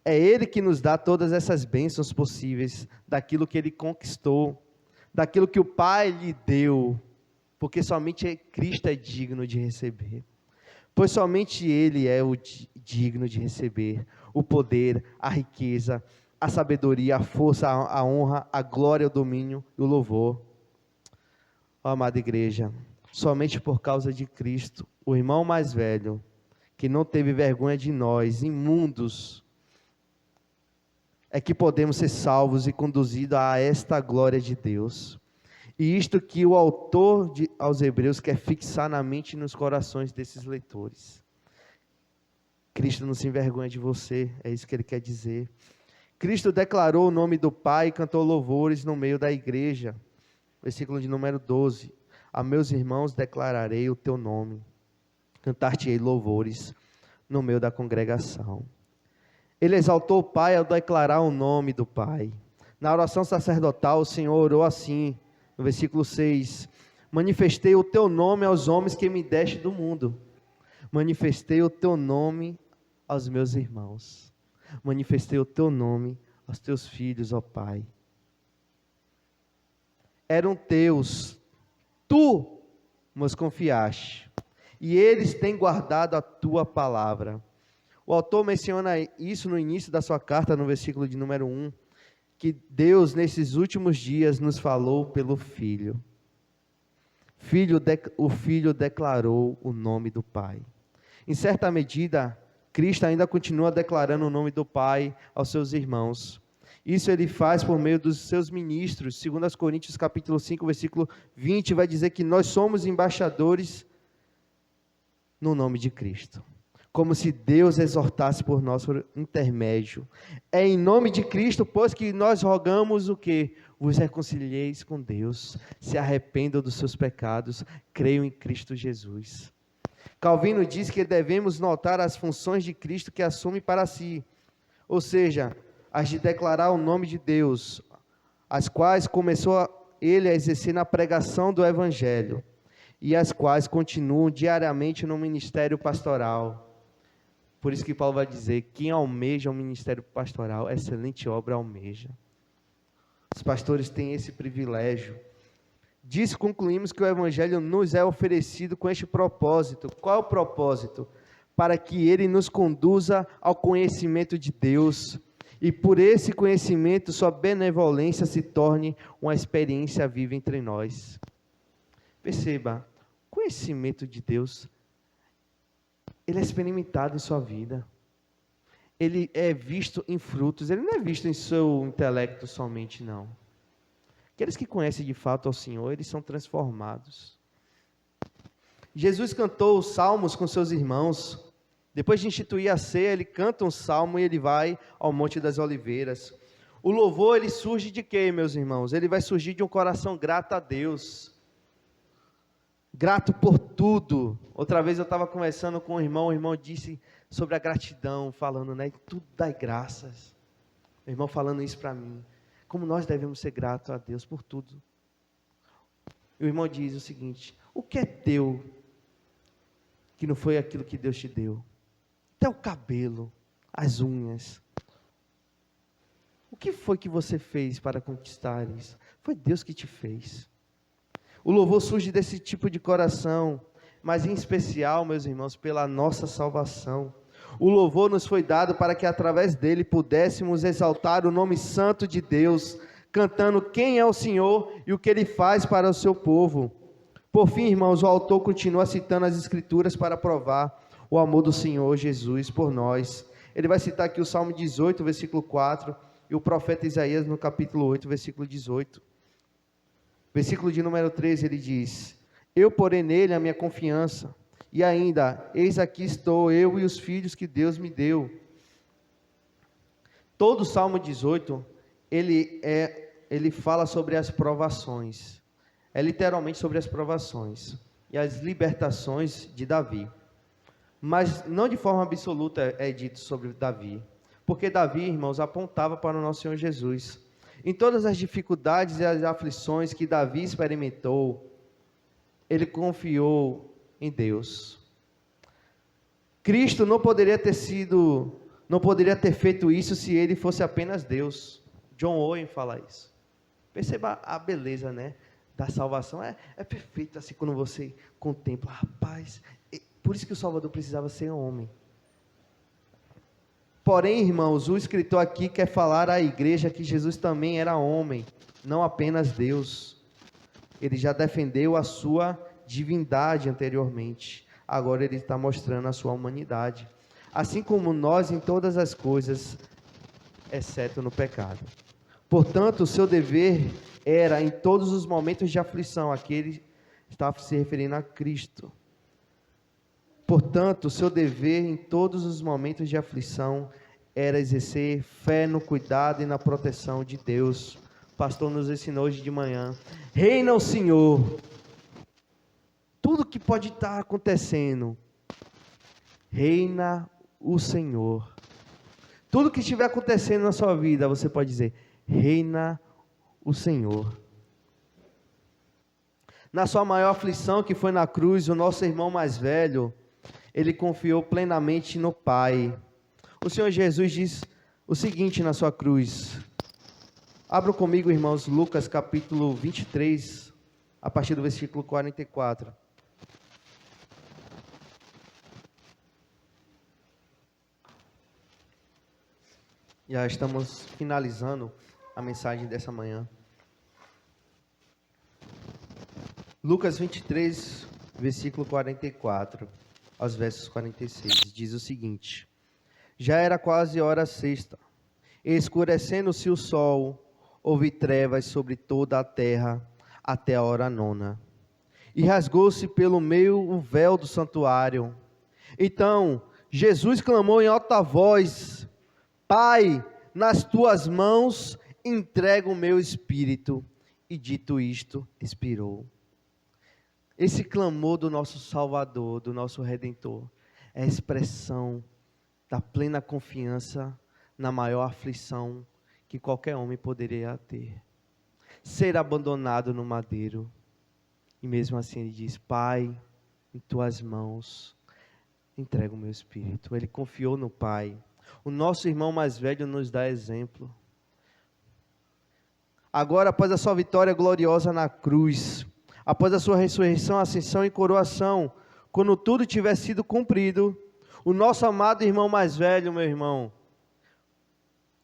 É Ele que nos dá todas essas bênçãos possíveis, daquilo que Ele conquistou, daquilo que o Pai lhe deu, porque somente Cristo é digno de receber. Pois somente Ele é o digno de receber o poder, a riqueza, a sabedoria, a força, a honra, a glória, o domínio e o louvor. Ó, amada igreja, somente por causa de Cristo, o irmão mais velho, que não teve vergonha de nós, imundos, é que podemos ser salvos e conduzidos a esta glória de Deus. E isto que o autor aos Hebreus quer fixar na mente e nos corações desses leitores. Cristo não se envergonha de você, é isso que ele quer dizer. Cristo declarou o nome do Pai e cantou louvores no meio da igreja. Versículo de número 12. A meus irmãos declararei o teu nome, cantar-te-ei louvores no meio da congregação. Ele exaltou o Pai ao declarar o nome do Pai. Na oração sacerdotal, o Senhor orou assim, no versículo 6, manifestei o teu nome aos homens que me deste do mundo. Manifestei o teu nome aos meus irmãos. Manifestei o teu nome aos teus filhos, ó Pai. Eram teus, tu nos confiaste, e eles têm guardado a tua palavra. O autor menciona isso no início da sua carta, no versículo de número 1, que Deus, nesses últimos dias, nos falou pelo Filho. O Filho declarou o nome do Pai. Em certa medida, Cristo ainda continua declarando o nome do Pai aos seus irmãos. Isso ele faz por meio dos seus ministros. 2 Coríntios capítulo 5, versículo 20, vai dizer que nós somos embaixadores no nome de Cristo. Como se Deus exortasse por nosso intermédio. É em nome de Cristo, pois que nós rogamos o quê? Vos reconcilieis com Deus, se arrependam dos seus pecados, creiam em Cristo Jesus. Calvino diz que devemos notar as funções de Cristo que assume para si, ou seja, as de declarar o nome de Deus, as quais começou ele a exercer na pregação do Evangelho, e as quais continuam diariamente no ministério pastoral. Por isso que Paulo vai dizer, quem almeja o ministério pastoral, excelente obra almeja. Os pastores têm esse privilégio. Disso concluímos que o Evangelho nos é oferecido com este propósito. Qual é o propósito? Para que ele nos conduza ao conhecimento de Deus, e por esse conhecimento, sua benevolência se torne uma experiência viva entre nós. Perceba, o conhecimento de Deus, ele é experimentado em sua vida. Ele é visto em frutos, ele não é visto em seu intelecto somente, não. Aqueles que conhecem de fato ao Senhor, eles são transformados. Jesus cantou os salmos com seus irmãos. Depois de instituir a ceia, ele canta um salmo e ele vai ao Monte das Oliveiras. O louvor, ele surge de quê, meus irmãos? Ele vai surgir de um coração grato a Deus. Grato por tudo. Outra vez eu estava conversando com o irmão disse sobre a gratidão, falando, né? Tudo dai graças. O irmão falando isso para mim. Como nós devemos ser gratos a Deus por tudo. E o irmão diz o seguinte, o que é teu que não foi aquilo que Deus te deu? Até o cabelo, as unhas. O que foi que você fez para conquistar isso? Foi Deus que te fez. O louvor surge desse tipo de coração, mas em especial, meus irmãos, pela nossa salvação. O louvor nos foi dado para que através dele pudéssemos exaltar o nome santo de Deus, cantando quem é o Senhor e o que ele faz para o seu povo. Por fim, irmãos, o autor continua citando as Escrituras para provar o amor do Senhor Jesus por nós. Ele vai citar aqui o Salmo 18, versículo 4, e o profeta Isaías no capítulo 8, versículo 18. Versículo de número 13, ele diz, eu porei nele a minha confiança, e ainda, eis aqui estou, eu e os filhos que Deus me deu. Todo o Salmo 18, ele fala sobre as provações, é literalmente sobre as provações, e as libertações de Davi, mas não de forma absoluta é dito sobre Davi, porque Davi, irmãos, apontava para o nosso Senhor Jesus. Em todas as dificuldades e as aflições que Davi experimentou, ele confiou em Deus. Cristo não poderia ter feito isso se ele fosse apenas Deus. John Owen fala isso. Perceba a beleza, né, da salvação. É perfeito assim quando você contempla, rapaz, por isso que o Salvador precisava ser homem. Porém, irmãos, o escritor aqui quer falar à igreja que Jesus também era homem, não apenas Deus. Ele já defendeu a sua divindade anteriormente. Agora ele está mostrando a sua humanidade. Assim como nós em todas as coisas, exceto no pecado. Portanto, o seu dever era, em todos os momentos de aflição, aqui ele estava se referindo a Cristo. Portanto, o seu dever em todos os momentos de aflição era exercer fé no cuidado e na proteção de Deus. O pastor nos ensinou hoje de manhã. Reina o Senhor. Tudo que pode estar acontecendo, reina o Senhor. Tudo que estiver acontecendo na sua vida, você pode dizer, reina o Senhor. Na sua maior aflição, que foi na cruz, o nosso irmão mais velho, ele confiou plenamente no Pai. O Senhor Jesus diz o seguinte na sua cruz. Abra comigo, irmãos, Lucas capítulo 23, a partir do versículo 44. Já estamos finalizando a mensagem dessa manhã. Lucas 23, versículo 44, aos versos 46, diz o seguinte: Já era quase hora sexta, e escurecendo-se o sol, houve trevas sobre toda a terra, até a hora nona. E rasgou-se pelo meio o véu do santuário. Então, Jesus clamou em alta voz: Pai, nas tuas mãos entrego o meu espírito. E dito isto, expirou. Esse clamor do nosso Salvador, do nosso Redentor, é a expressão da plena confiança na maior aflição que qualquer homem poderia ter. Ser abandonado no madeiro. E mesmo assim ele diz: Pai, em tuas mãos entrego o meu espírito. Ele confiou no Pai. O nosso irmão mais velho nos dá exemplo. Agora, após a sua vitória gloriosa na cruz, após a sua ressurreição, ascensão e coroação, quando tudo tiver sido cumprido, o nosso amado irmão mais velho, meu irmão,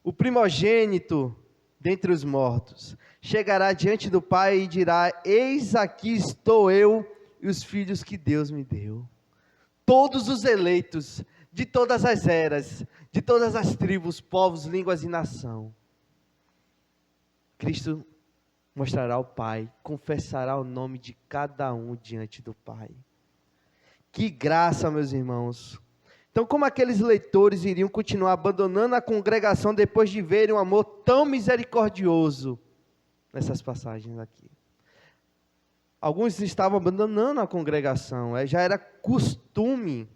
o primogênito dentre os mortos, chegará diante do Pai e dirá: Eis aqui estou eu e os filhos que Deus me deu. Todos os eleitos, de todas as eras, de todas as tribos, povos, línguas e nação. Cristo mostrará ao Pai, confessará o nome de cada um diante do Pai. Que graça, meus irmãos! Então, como aqueles leitores iriam continuar abandonando a congregação depois de verem um amor tão misericordioso nessas passagens aqui? Alguns estavam abandonando a congregação, já era costume.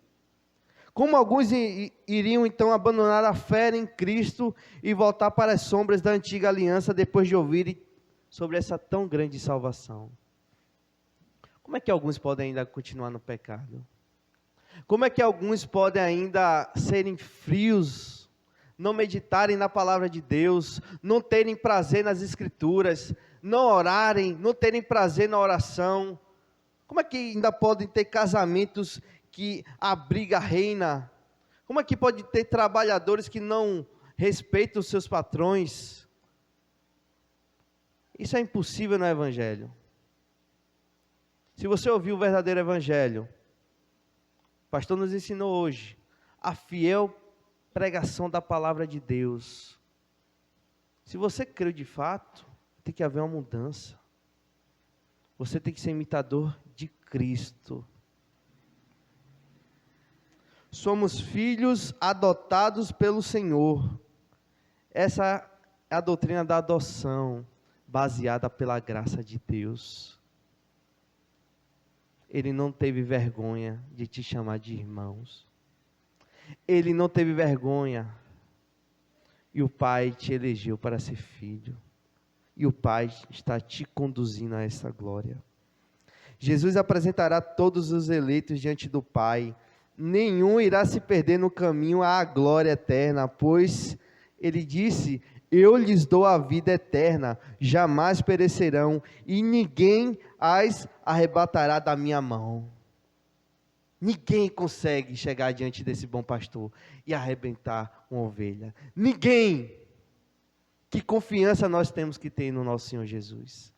Como alguns iriam então abandonar a fé em Cristo e voltar para as sombras da antiga aliança depois de ouvirem sobre essa tão grande salvação? Como é que alguns podem ainda continuar no pecado? Como é que alguns podem ainda serem frios, não meditarem na palavra de Deus, não terem prazer nas escrituras, não orarem, não terem prazer na oração? Como é que ainda podem ter casamentos que a briga reina? Como é que pode ter trabalhadores que não respeitam os seus patrões? Isso é impossível no Evangelho. Se você ouvir o verdadeiro Evangelho, o pastor nos ensinou hoje, a fiel pregação da palavra de Deus. Se você crê de fato, tem que haver uma mudança. Você tem que ser imitador de Cristo. Somos filhos adotados pelo Senhor. Essa é a doutrina da adoção, baseada pela graça de Deus. Ele não teve vergonha de te chamar de irmãos. Ele não teve vergonha. E o Pai te elegeu para ser filho. e o Pai está te conduzindo a essa glória. Jesus apresentará todos os eleitos diante do Pai. Nenhum irá se perder no caminho à glória eterna, pois ele disse: eu lhes dou a vida eterna, jamais perecerão, e ninguém as arrebatará da minha mão. Ninguém consegue chegar diante desse bom pastor e arrebentar uma ovelha. Ninguém. Que confiança nós temos que ter no nosso Senhor Jesus.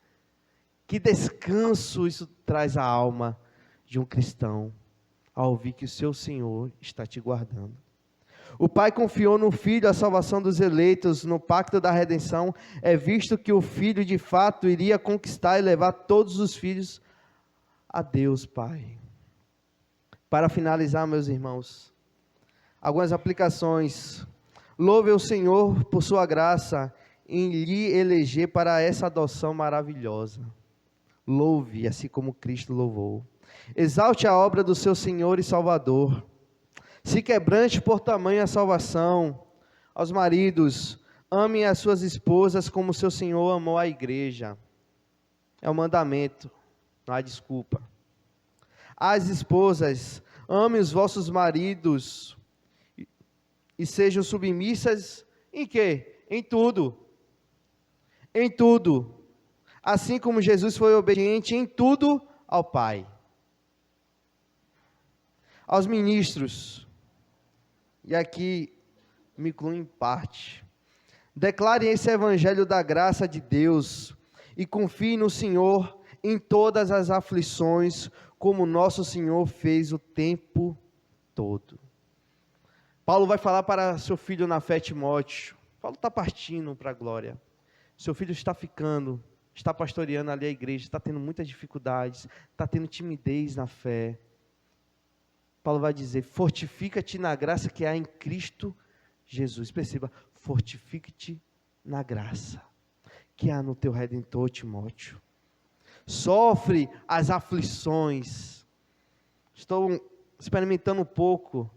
Que descanso isso traz à alma de um cristão, ao ouvir que o seu Senhor está te guardando. O Pai confiou no Filho a salvação dos eleitos. No pacto da redenção, é visto que o Filho de fato iria conquistar e levar todos os filhos a Deus Pai. Para finalizar, meus irmãos, algumas aplicações. Louve o Senhor por sua graça em lhe eleger para essa adoção maravilhosa. Louve, assim como Cristo louvou. Exalte a obra do seu Senhor e Salvador. Se quebrante por tamanha salvação. Aos maridos, amem as suas esposas como seu Senhor amou a igreja. É o mandamento, não há desculpa. As esposas, amem os vossos maridos e sejam submissas em quê? Em tudo. Em tudo. Assim como Jesus foi obediente em tudo ao Pai. Aos ministros, e aqui me incluo em parte, declarem esse evangelho da graça de Deus e confiem no Senhor em todas as aflições, como nosso Senhor fez o tempo todo. Paulo vai falar para seu filho na fé, Timóteo. Paulo está partindo para a glória. Seu filho está está pastoreando ali a igreja, está tendo muitas dificuldades, está tendo timidez na fé. Paulo vai dizer: fortifica-te na graça que há em Cristo Jesus. Perceba, fortifica-te na graça que há no teu Redentor, Timóteo. Sofre as aflições. Estou experimentando um pouco.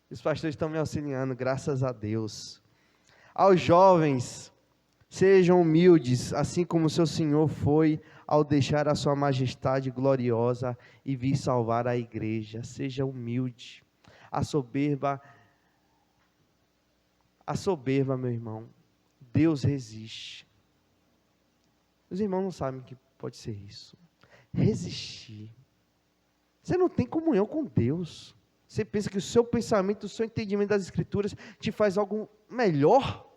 Os pastores estão me auxiliando, graças a Deus. Aos jovens, sejam humildes, assim como seu Senhor foi ao deixar a sua majestade gloriosa e vir salvar a igreja. Seja humilde. A soberba, meu irmão, Deus resiste. Os irmãos não sabem que pode ser isso. Resistir. Você não tem comunhão com Deus. Você pensa que o seu pensamento, o seu entendimento das Escrituras te faz algo melhor?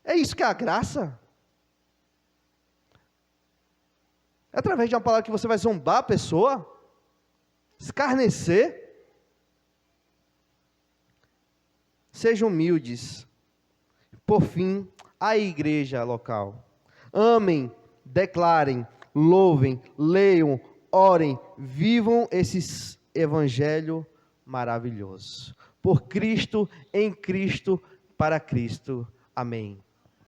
É isso que é a graça? É através de uma palavra que você vai zombar a pessoa? Escarnecer? Sejam humildes. Por fim, a igreja local. Amem, declarem, louvem, leiam, orem, vivam esse evangelho maravilhoso. Por Cristo, em Cristo, para Cristo. Amém.